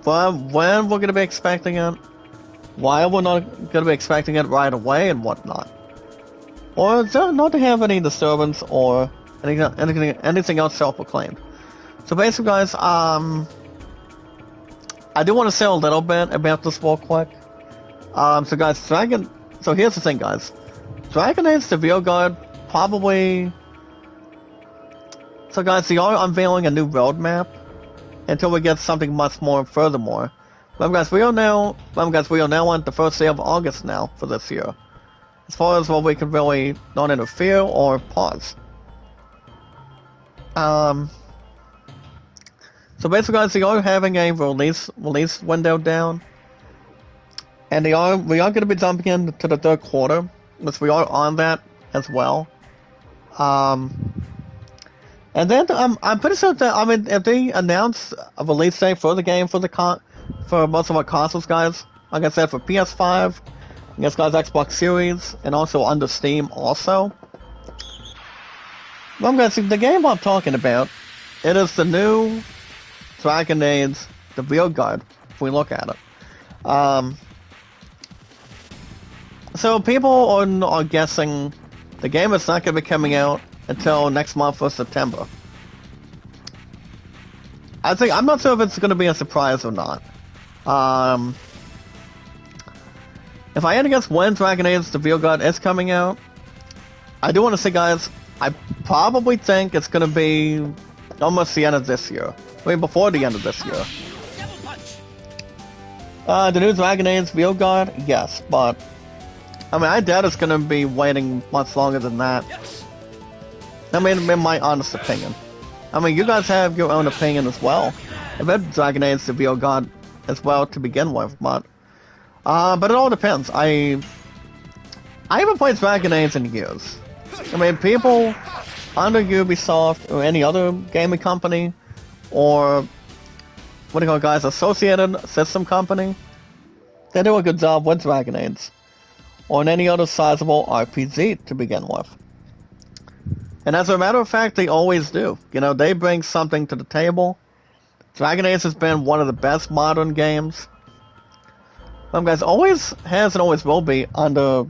for when we're going to be expecting it, why we're not going to be expecting it right away, and whatnot. Or not to have any disturbance or anything else self-proclaimed. So basically guys, I do want to say a little bit about this real quick. So guys, so here's the thing guys. Dragon Age the VO God probably... So guys, they are unveiling a new roadmap until we get something much more furthermore. Remember guys, we are now on the first day of August now for this year. As far as what we can really not interfere or pause. So basically guys, they are having a release window down. And we are going to be jumping into the third quarter, which we are on that as well. And then I'm pretty sure that, I mean, if they announce a release date for the game for most of our consoles, guys, like I said, for PS5, I guess guys, Xbox Series, and also under Steam also. Well, guys, the game I'm talking about, it is the new Dragon Age, the VO God, if we look at it. So people are guessing the game is not going to be coming out until next month of September. I'm not sure if it's going to be a surprise or not. If I had to guess when Dragon Age the VO God is coming out, I do want to say guys, I probably think it's going to be almost the end of this year. I mean, before the end of this year. The new Dragon Age VO God, yes, but I mean, I doubt it's going to be waiting much longer than that. I mean, in my honest opinion. I mean, you guys have your own opinion as well about Dragon Age the VO God as well to begin with, but it all depends. I haven't played Dragon Age in years. I mean, people under Ubisoft or any other gaming company, or what do you call it, guys, associated system company, they do a good job with Dragon Age, or in any other sizable RPG to begin with. And as a matter of fact, they always do. You know, they bring something to the table. Dragon Age has been one of the best modern games. Guys, always has and always will be under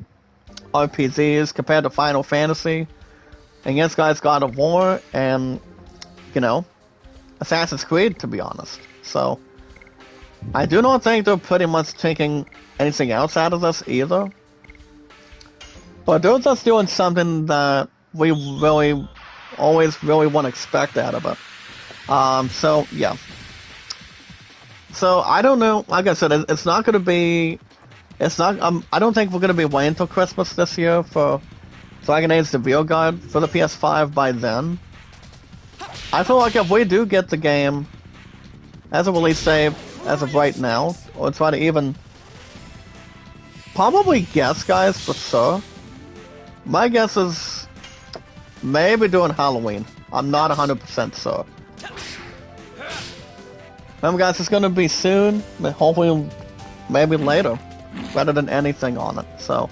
RPGs compared to Final Fantasy. And yes, guys, God of War and, you know, Assassin's Creed, to be honest. So, I do not think they're pretty much taking anything else out of this either. But they're just doing something that we really, always really want to expect out of it. So, yeah. So, I don't know, like I said, it's not going to be, I don't think we're going to be waiting until Christmas this year for Dragon Age the VO God for the PS5 by then. I feel like if we do get the game as a release date as of right now, or try to even probably guess, guys, for sure. My guess is maybe during Halloween. I'm not 100% sure. Remember guys, it's gonna be soon, but hopefully maybe later, rather than anything on it. So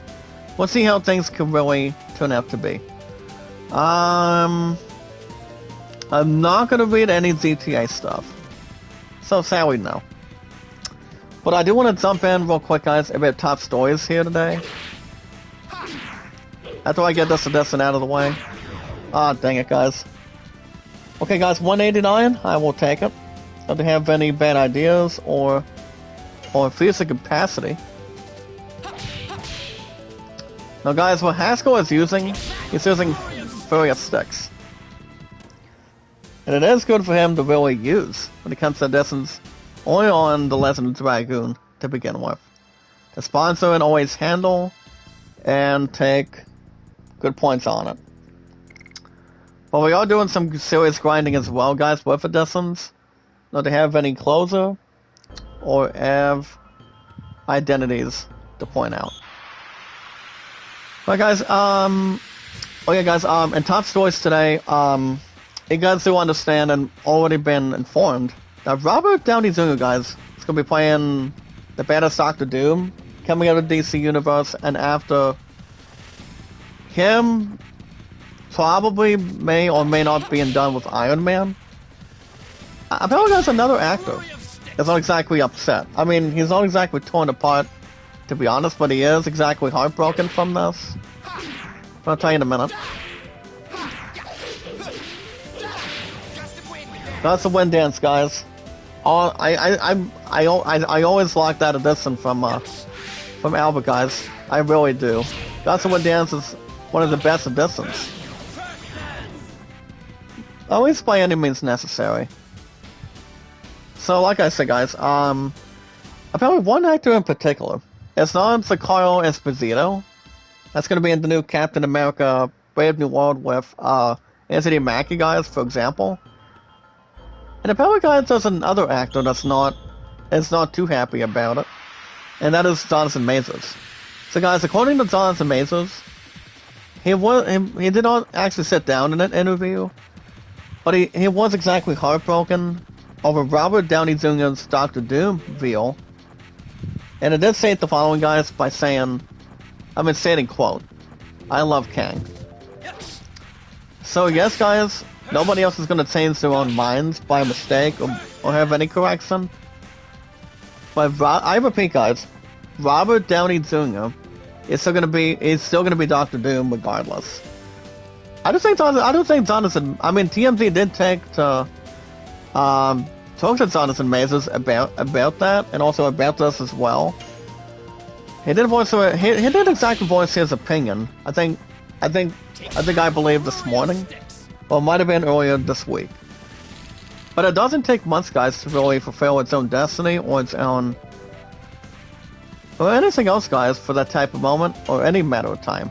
we'll see how things can really turn out to be. I'm not gonna read any GTA stuff. So sadly no. But I do want to jump in real quick guys about top stories here today. After I get this and out of the way. Ah, dang it guys. Okay guys, 189, I will take it. Don't have any bad ideas or physical capacity. Now guys, what Haskell is using, he's using various sticks. And it is good for him to really use when it comes to distance, only on the Legend of Dragoon to begin with. To sponsor and always handle and take good points on it. But we are doing some serious grinding as well guys with the distance. Not to have any closer or have identities to point out. But guys, in top stories today, you guys do understand and already been informed that Robert Downey Jr. guys is going to be playing the badass Doctor Doom coming out of the DC Universe, and after him probably may or may not being done with Iron Man, apparently there's another actor that's not exactly upset. I mean, he's not exactly torn apart, to be honest, but he is exactly heartbroken from this. I'll tell you in a minute. That's the wind dance, guys. I always like that edition from Albert, guys. I really do. That's the wind dance is one of the best editions. Always by any means necessary. So, like I said, guys, apparently one actor in particular. It's not Carlo Esposito. That's going to be in the new Captain America Brave New World with Anthony Mackie, guys, for example. And apparently, guys, there's another actor that's not too happy about it, and that is Jonathan Majors. So, guys, according to Jonathan Majors, he did not actually sit down in an interview, but he was exactly heartbroken over Robert Downey Jr.'s Doctor Doom reveal. And it did state the following, guys, by saying, stating, quote, "I love Kang." So yes, guys, nobody else is going to change their own minds by mistake or have any correction. But I repeat, guys, Robert Downey Jr. is still going to be Doctor Doom regardless. I don't think Jonathan. I mean, TMZ did talk to Jonathan Majors about that, and also about this as well. He did exactly voice his opinion. I believe this morning, or it might have been earlier this week. But it doesn't take months, guys, to really fulfill its own destiny or its own, or anything else, guys, for that type of moment or any matter of time.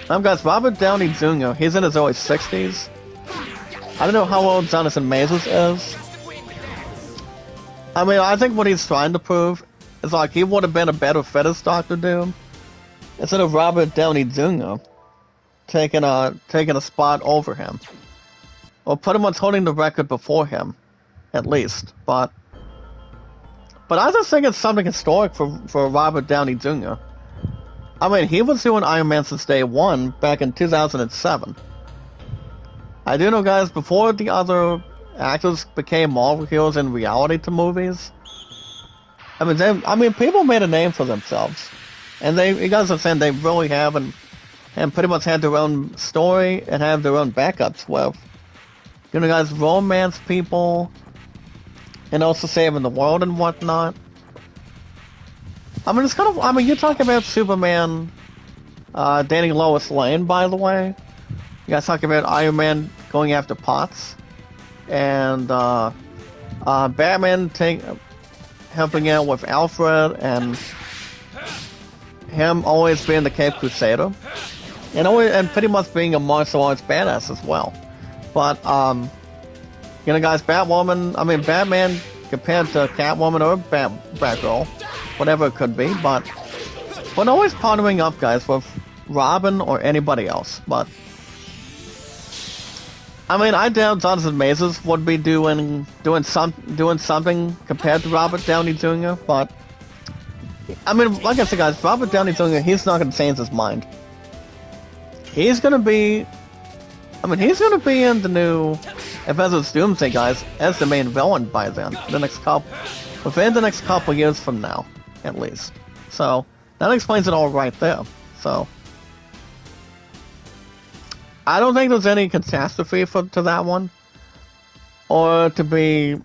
Guys, Robert Downey Jr. He's in his early 60s. I don't know how old Jonathan Majors is. I mean, I think what he's trying to prove is like he would have been a better fit as Doctor Doom instead of Robert Downey Jr. taking a spot over him, or pretty much holding the record before him, at least. But I just think it's something historic for Robert Downey Jr. I mean, he was doing Iron Man since day one back in 2007. I do know, guys, before the other actors became Marvel heroes in reality to movies, I mean, people made a name for themselves, and you guys are saying they really have, and pretty much had their own story and have their own backups with, you know, guys, romance people, and also saving the world and whatnot. I mean, it's kind of, I mean, you're talking about Superman, dating Lois Lane, by the way. You guys talking about Iron Man going after Potts, and Batman helping out with Alfred, and him always being the Cape Crusader, and pretty much being a martial arts badass as well. But you know, guys, Batman compared to Catwoman or Batgirl, whatever it could be, but always partnering up, guys, with Robin or anybody else. But I mean, I doubt Jonathan Mazes would be doing something compared to Robert Downey Jr. But I mean, like I said, guys, Robert Downey Jr. He's not going to change his mind. He's going to be. I mean, he's going to be in the new Avengers Doomsday, guys, as the main villain by then. Within the next couple years from now, at least. So that explains it all right there. So I don't think there's any catastrophe to that one, or to be,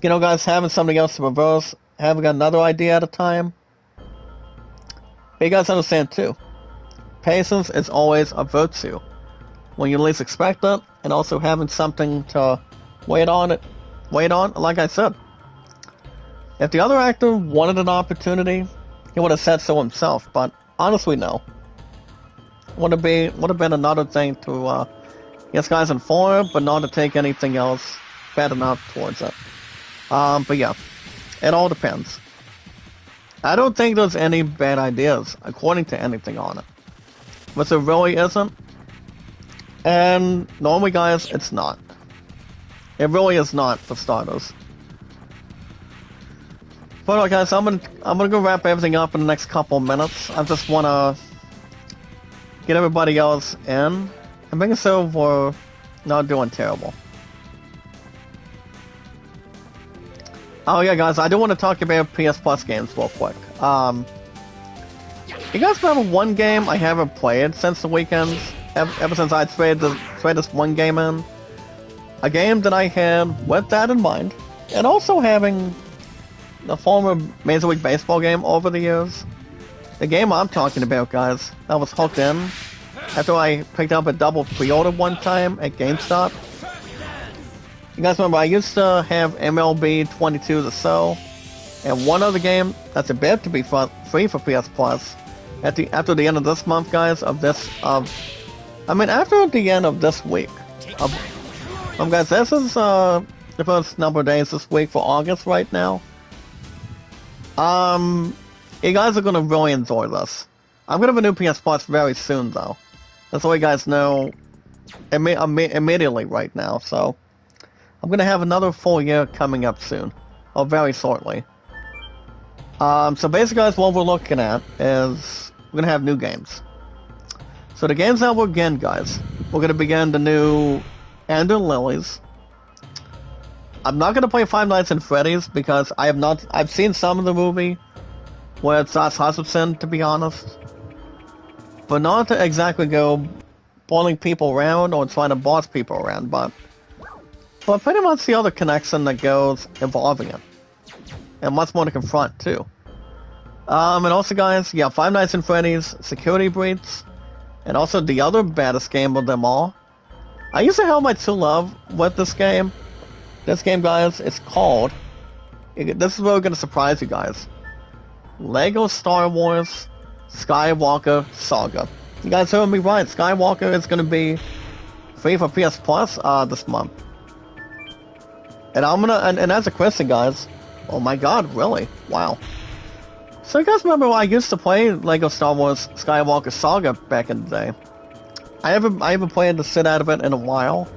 you know, guys, having something else to reverse, having another idea at a time. But you guys understand too, patience is always a virtue when you least expect it, and also having something to wait on. Like I said, if the other actor wanted an opportunity, he would have said so himself. But honestly, no. Would have been another thing to get guys informed, but not to take anything else bad enough towards it. But yeah, it all depends. I don't think there's any bad ideas according to anything on it, but there really isn't. And normally, guys, it's not. It really is not, for starters. But alright, guys, I'm gonna go wrap everything up in the next couple minutes. I just wanna get everybody else in and make it so we're not doing terrible. Oh yeah, guys, I do want to talk about PS Plus games real quick. You guys remember one game I haven't played since the weekends? Ever since I traded this one game in? A game that I had with that in mind, and also having the former Major League Baseball game over the years. The game I'm talking about, guys, I was hooked in after I picked up a double pre-order one time at GameStop. You guys remember I used to have MLB 22 The Show, and one other game that's about to be free for PS Plus after the end of this month, guys. After the end of this week. Guys, this is the first number of days this week for August right now. You guys are gonna really enjoy this. I'm gonna have a new PS Plus very soon, though. That's all you guys know immediately right now. So I'm gonna have another full year coming up soon, or very shortly. So basically, guys, what we're looking at is we're gonna have new games. So the games that we're getting, guys, we're gonna begin the new Ender Lilies. I'm not gonna play Five Nights at Freddy's because I've seen some of the movie where it's Josh Hutcherson, to be honest, but not to exactly go boiling people around or trying to boss people around, but pretty much the other connection that goes involving it, and much more to confront too. And also, guys, yeah, Five Nights at Freddy's, Security Breach, and also the other baddest game of them all. I used to have my true love with this game. This game, guys, is called, this is where we're going to surprise you guys, Lego Star Wars Skywalker Saga. You guys heard me right, Skywalker is going to be free for PS Plus this month. And and as a question, guys, oh my god, really? Wow. So you guys remember I used to play Lego Star Wars Skywalker Saga back in the day. I haven't played the shit out of it in a while.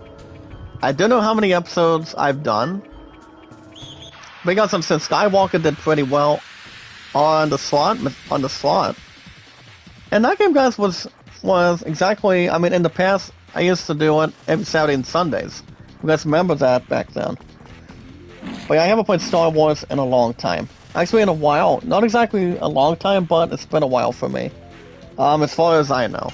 I don't know how many episodes I've done, because since Skywalker did pretty well on the slot, and that game, guys, was exactly. I mean, in the past, I used to do it every Saturday and Sundays. You guys remember that back then? But I haven't played Star Wars in a long time. Actually, in a while. Not exactly a long time, but it's been a while for me, as far as I know.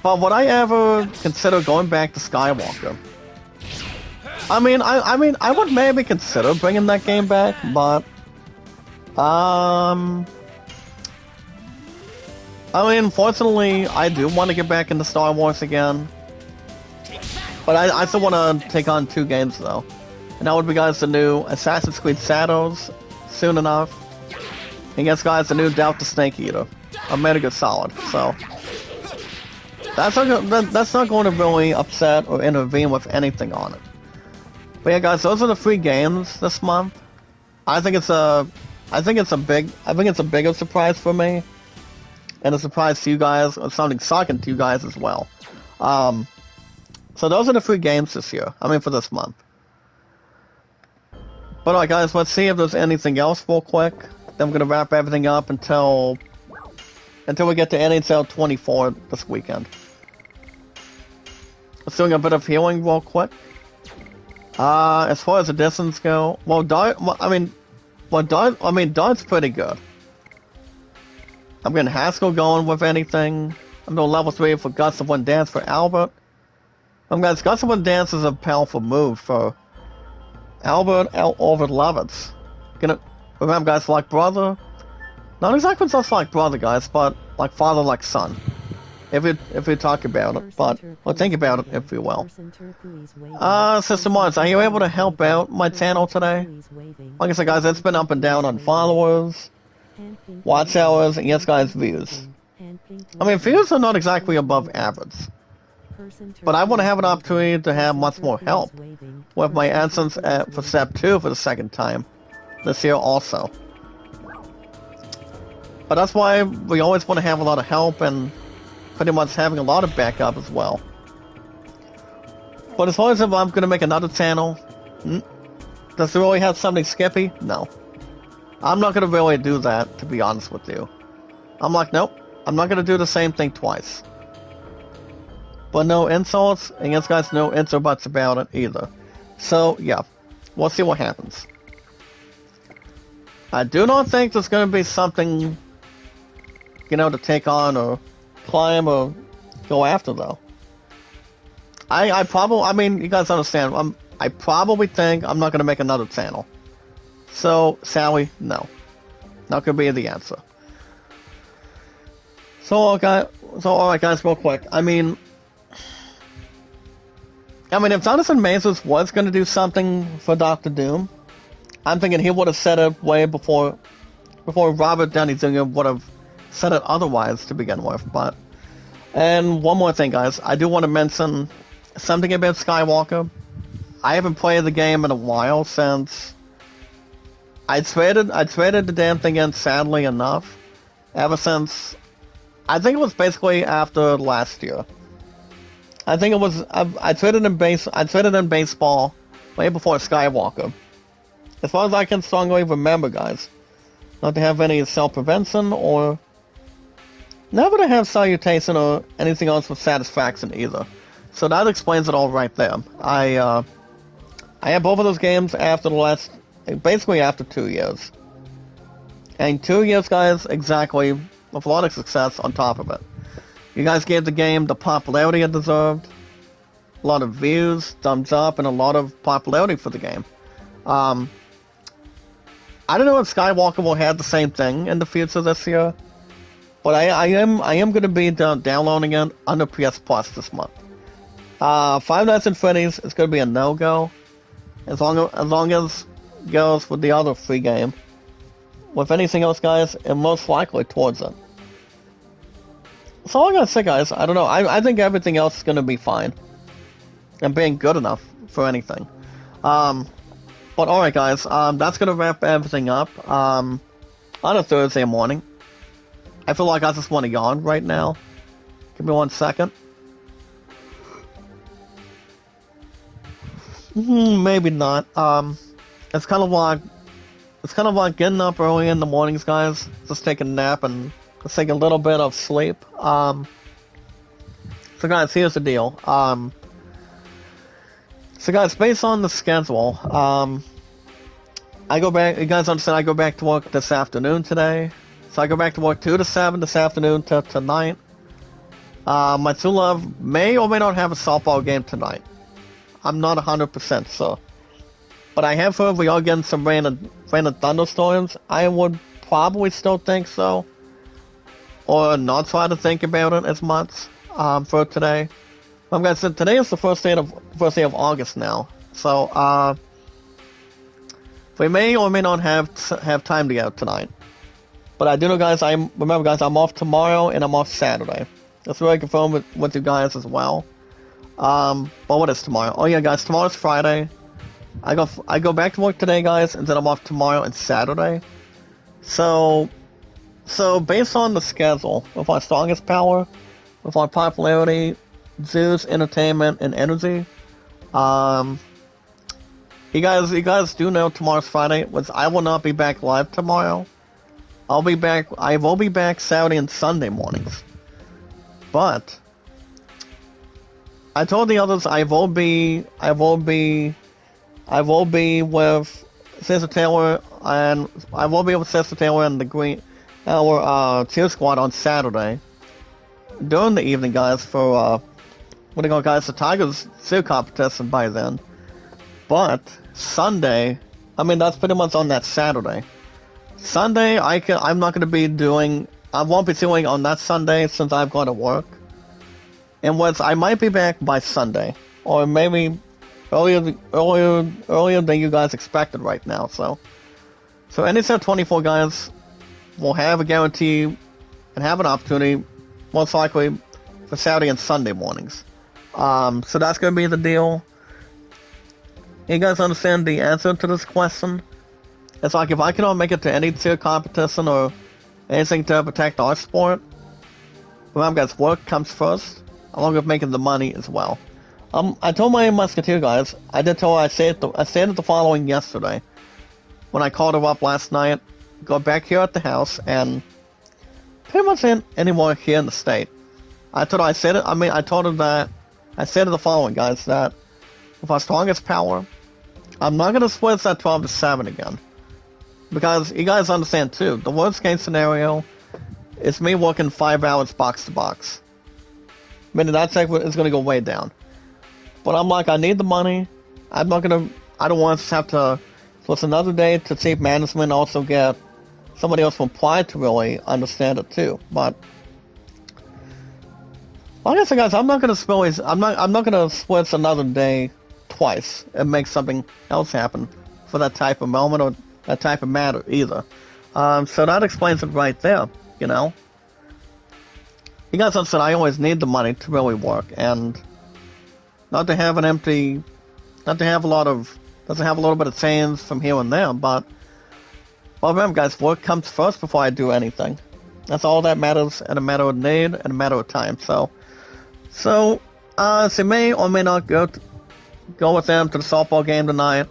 But would I ever consider going back to Skywalker? I mean, I would maybe consider bringing that game back, but I mean, unfortunately, I do want to get back into Star Wars again. But I still want to take on 2 games though, and that would be, guys, the new Assassin's Creed Shadows soon enough. And yes, guys, the new Delta Snake Eater, a Metal Gear Solid. So. That's not going to really upset or intervene with anything on it. But yeah, guys, those are the 3 games this month. I think it's a bigger surprise for me, and a surprise to you guys, or something shocking to you guys as well. So those are the 3 games this year. I mean, for this month. But alright guys, let's see if there's anything else real quick. Then we're gonna wrap everything up until we get to NHL 24 this weekend. Let's doing a bit of healing real quick. As far as the distance go, Dart's pretty good. I'm getting Haskell going with anything. I'm doing level 3 for Guts of One Dance for Albert. Guys, Guts of One Dance is a powerful move for Albert over Lovitz. Remember guys, like brother, not exactly just like brother guys, but like father like son. If we talk about it, but well, think about it if you will. Sister Mars, are you able to help out my channel today? Like I said guys, it's been up and down on followers, watch hours, and yes guys, views. I mean, views are not exactly above average. But I want to have an opportunity to have much more help with my instance for Step 2 for the second time this year also. But that's why we always want to have a lot of help and pretty much having a lot of backup as well. But as far as if I'm going to make another channel, does it really have something skippy? No. I'm not going to really do that, to be honest with you. I'm like, nope, I'm not going to do the same thing twice. But no insults, and yes guys, no ins or buts about it either. So, yeah, we'll see what happens. I do not think there's going to be something, to take on or climb or go after, though. I mean, you guys understand, I probably think I'm not going to make another channel. So, Sally, no. Not going to be the answer. So, alright guys, real quick. I mean, if Jonathan Majors was going to do something for Dr. Doom, I'm thinking he would have said it way before Robert Downey Jr. would have said it otherwise to begin with. And one more thing, guys. I do want to mention something about Skywalker. I haven't played the game in a while since I traded the damn thing in, sadly enough, ever since, I think it was basically after last year. I think it was, I traded in baseball way before Skywalker. As far as I can strongly remember, guys, not to have any self-prevention or never to have salutation or anything else with satisfaction either. So that explains it all right there. I had both of those games basically after 2 years. And 2 years, guys, exactly, with a lot of success on top of it. You guys gave the game the popularity it deserved. A lot of views, thumbs up, and a lot of popularity for the game. I don't know if Skywalker will have the same thing in the future this year, but I am going to be downloading it under PS Plus this month. Five Nights at Freddy's is going to be a no-go, as long as it goes with the other free game. With anything else, guys, and most likely towards it. So all I gotta say, guys, I don't know. I think everything else is gonna be fine, and being good enough for anything. But alright, guys, that's gonna wrap everything up. On a Thursday morning. I feel like I just want to yawn right now. Give me 1 second. Maybe not. It's kind of like getting up early in the mornings, guys. Just take a nap and let's take a little bit of sleep. So guys, here's the deal. So guys, based on the schedule, I go back, you guys understand, I go back to work this afternoon today. So I go back to work 2 to 7 this afternoon to tonight. My true love may or may not have a softball game tonight. I'm not 100% sure. But I have heard we are getting some rain and thunderstorms. I would probably still think so. Or not try to think about it as much for today. Like I said, today is the first day of August now. So we may or may not have time to go tonight. But I do know, guys, remember guys, I'm off tomorrow and I'm off Saturday. That's where I confirm with you guys as well. But what is tomorrow? Oh yeah, guys, tomorrow's Friday. I go back to work today, guys, and then I'm off tomorrow and Saturday. So based on the schedule, with our strongest power, with our popularity Zeus, Entertainment, and Energy. Um, you guys do know tomorrow's Friday, which I will not be back live tomorrow. I will be back Saturday and Sunday mornings. But I told the others I will be with Sister Taylor, and I will be with Sister Taylor and our cheer squad on Saturday during the evening, guys, for the Tigers cheer competition by then. But Sunday, I mean, that's pretty much on that Saturday. Sunday, I won't be doing on that Sunday since I've got to work. And I might be back by Sunday, or maybe earlier than you guys expected right now. So NSL 24 guys will have a guarantee and have an opportunity, most likely for Saturday and Sunday mornings. So that's gonna be the deal. You guys understand the answer to this question? It's like if I cannot make it to any tier competition or anything to protect our sport, remember guys, work comes first, along with making the money as well. I told my Musketeer guys, I said the following yesterday, when I called her up last night, got back here at the house, and pretty much ain't anywhere here in the state. I said the following guys, that with our strongest power, I'm not gonna split that 12-7 again. Because you guys understand too, the worst case scenario is me working 5 hours box to box. Meaning that segment is gonna go way down. But I'm like, I need the money. I don't want to have to split another day to see if management also get somebody else from Pride to really understand it too. But like I said, guys, I'm not gonna split another day twice and make something else happen for that type of moment or that type of matter either. So that explains it right there, you know. You guys understand I always need the money to really work, and not to have a little bit of change from here and there, but remember guys, work comes first before I do anything. That's all that matters in a matter of need and a matter of time. So may or may not go with them to the softball game tonight.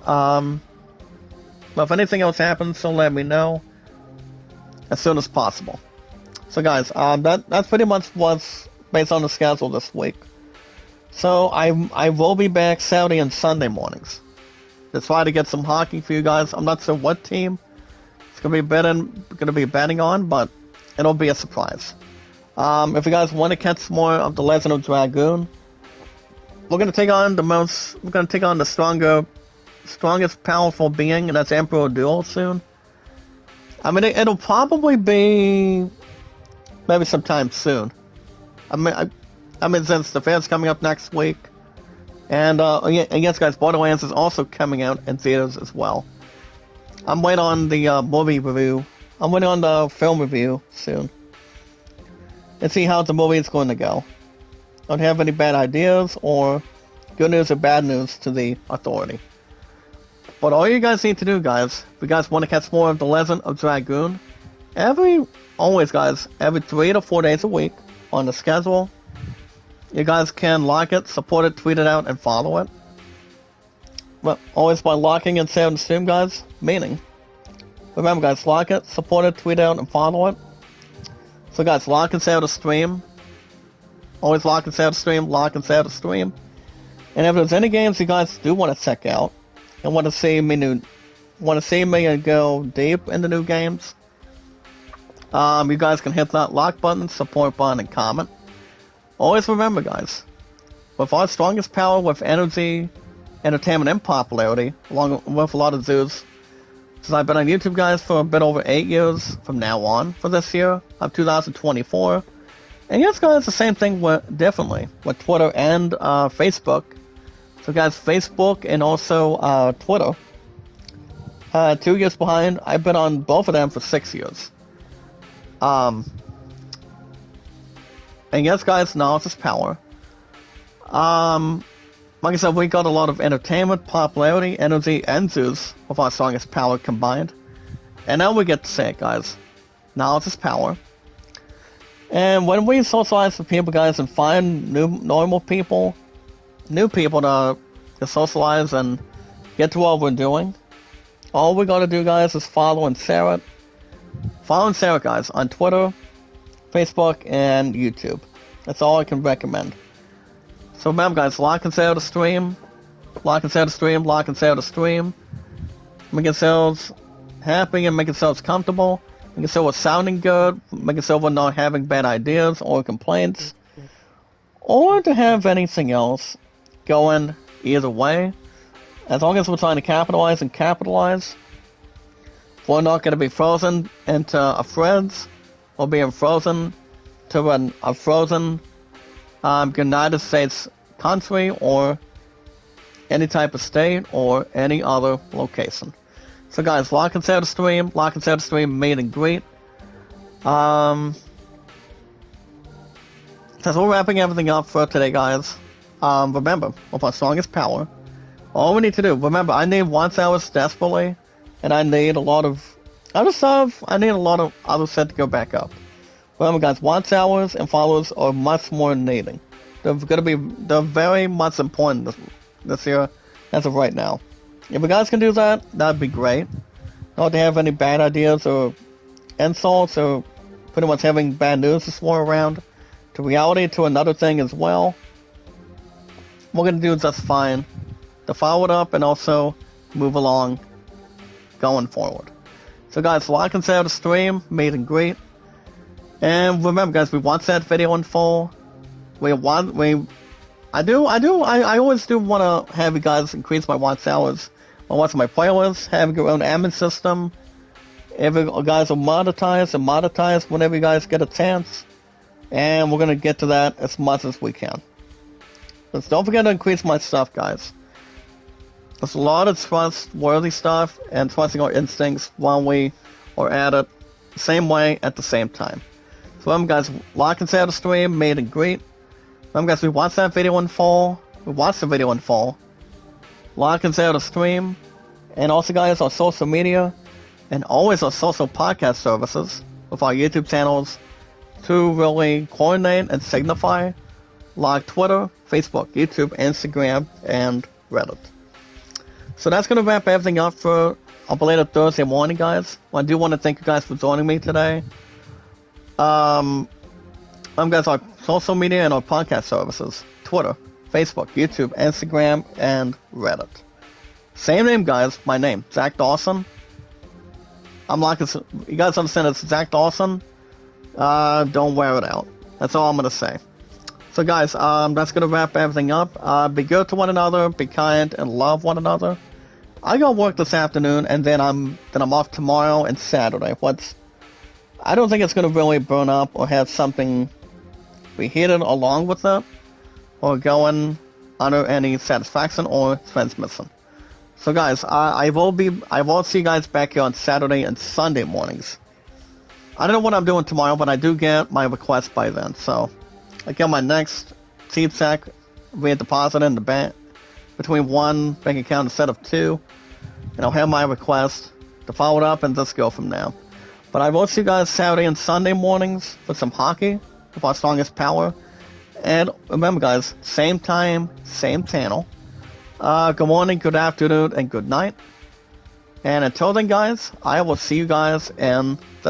But if anything else happens, so let me know as soon as possible. So guys, that's pretty much what's based on the schedule this week. So I will be back Saturday and Sunday mornings. Just try to get some hockey for you guys. I'm not sure what team it's gonna be betting on, but it'll be a surprise. If you guys want to catch more of the Legend of Dragoon, we're gonna take on the strongest powerful being, and that's Emperor Duel soon. I mean, it'll probably be maybe sometime soon. I mean, since the fair's coming up next week, and yes, guys, Borderlands is also coming out in theaters as well. I'm waiting on the movie review. I'm waiting on the film review soon, and see how the movie is going to go. Don't have any bad ideas or good news or bad news to the authority. But all you guys need to do, guys, if you guys want to catch more of the Legend of Dragoon, every 3 to 4 days a week on the schedule, you guys can like it, support it, tweet it out, and follow it. But always by liking and sharing the stream, guys, meaning, remember guys, like it, support it, tweet it out, and follow it. So guys, like and share the stream. Always like and share the stream, like and share the stream. And if there's any games you guys do want to check out, and want to see me go deep into new games, you guys can hit that like button, support button, and comment. Always remember, guys, with our strongest power, with energy, entertainment, and popularity, along with a lot of zoos, since I've been on YouTube, guys, for a bit over 8 years from now on for this year of 2024. And yes, guys, the same thing differently with Twitter and Facebook. So guys, Facebook and also Twitter, 2 years behind. I've been on both of them for 6 years. And yes, guys, knowledge is power. Like I said, we got a lot of entertainment, popularity, energy, and zoos with our strongest power combined. And now we get to say it, guys. Knowledge is power. And when we socialize with people, guys, and find new people to socialize and get to what we're doing, all we gotta do, guys, is follow and share it. Follow and share it, guys, on Twitter, Facebook, and YouTube. That's all I can recommend. So remember, guys, like and share the stream. Like and share the stream. Like and share the stream. Make yourselves happy and make yourselves comfortable. Make yourself we're sounding good. Make yourself we're not having bad ideas or complaints. Or to have anything else going either way. As long as we're trying to capitalize and capitalize, we're not going to be frozen into a threads or being frozen to a frozen United States country or any type of state or any other location. So guys, like and share the stream, meet and greet. Since we're wrapping everything up for today, guys, remember, with our strongest power, all we need to do, remember, I need 1 hours desperately, and I need a lot of other stuff, I need a lot of other stuff to go back up. Remember, guys, 1 hours and followers are much more needing. They're very much important this year, as of right now. If you guys can do that, that'd be great. Not to have any bad ideas or insults or pretty much having bad news to swirl around. To reality, to another thing as well. We're gonna do just fine. To follow it up and also move along going forward. So guys, like and share the stream, meet and greet. And remember, guys, we watch that video in full. I always do want to have you guys increase my watch hours. I watch my playlists, have your own admin system. If you guys will monetize whenever you guys get a chance. And we're going to get to that as much as we can. Just don't forget to increase my stuff, guys. There's a lot of trustworthy stuff and trusting our instincts while we are at it the same way at the same time. So remember, guys, like and share the stream, meet and greet. Remember, guys, we watched that video in full. Like and share the stream. And also, guys, our social media and always our social podcast services with our YouTube channels to really coordinate and signify, like Twitter, Facebook, YouTube, Instagram, and Reddit. So that's going to wrap everything up for a belated Thursday morning, guys. I do want to thank you guys for joining me today. Guys, our social media and our podcast services, Twitter, Facebook, YouTube, Instagram, and Reddit. Same name, guys, my name, Zach Dawson. You guys understand it's Zach Dawson? Don't wear it out. That's all I'm gonna say. So guys, that's gonna wrap everything up. Be good to one another, be kind, and love one another. I got work this afternoon, and then I'm off tomorrow and Saturday. I don't think it's gonna really burn up or have something be heated along with it, or going under any satisfaction or transmission. So guys, I will see you guys back here on Saturday and Sunday mornings. I don't know what I'm doing tomorrow, but I do get my request by then. So I get my next seed sack deposited in the bank between one bank account instead of two, and I'll have my request to follow it up and just go from there. But I will see you guys Saturday and Sunday mornings for some hockey with our strongest power. And remember, guys, same time, same channel. Good morning, good afternoon, and good night. And until then, guys, I will see you guys in the next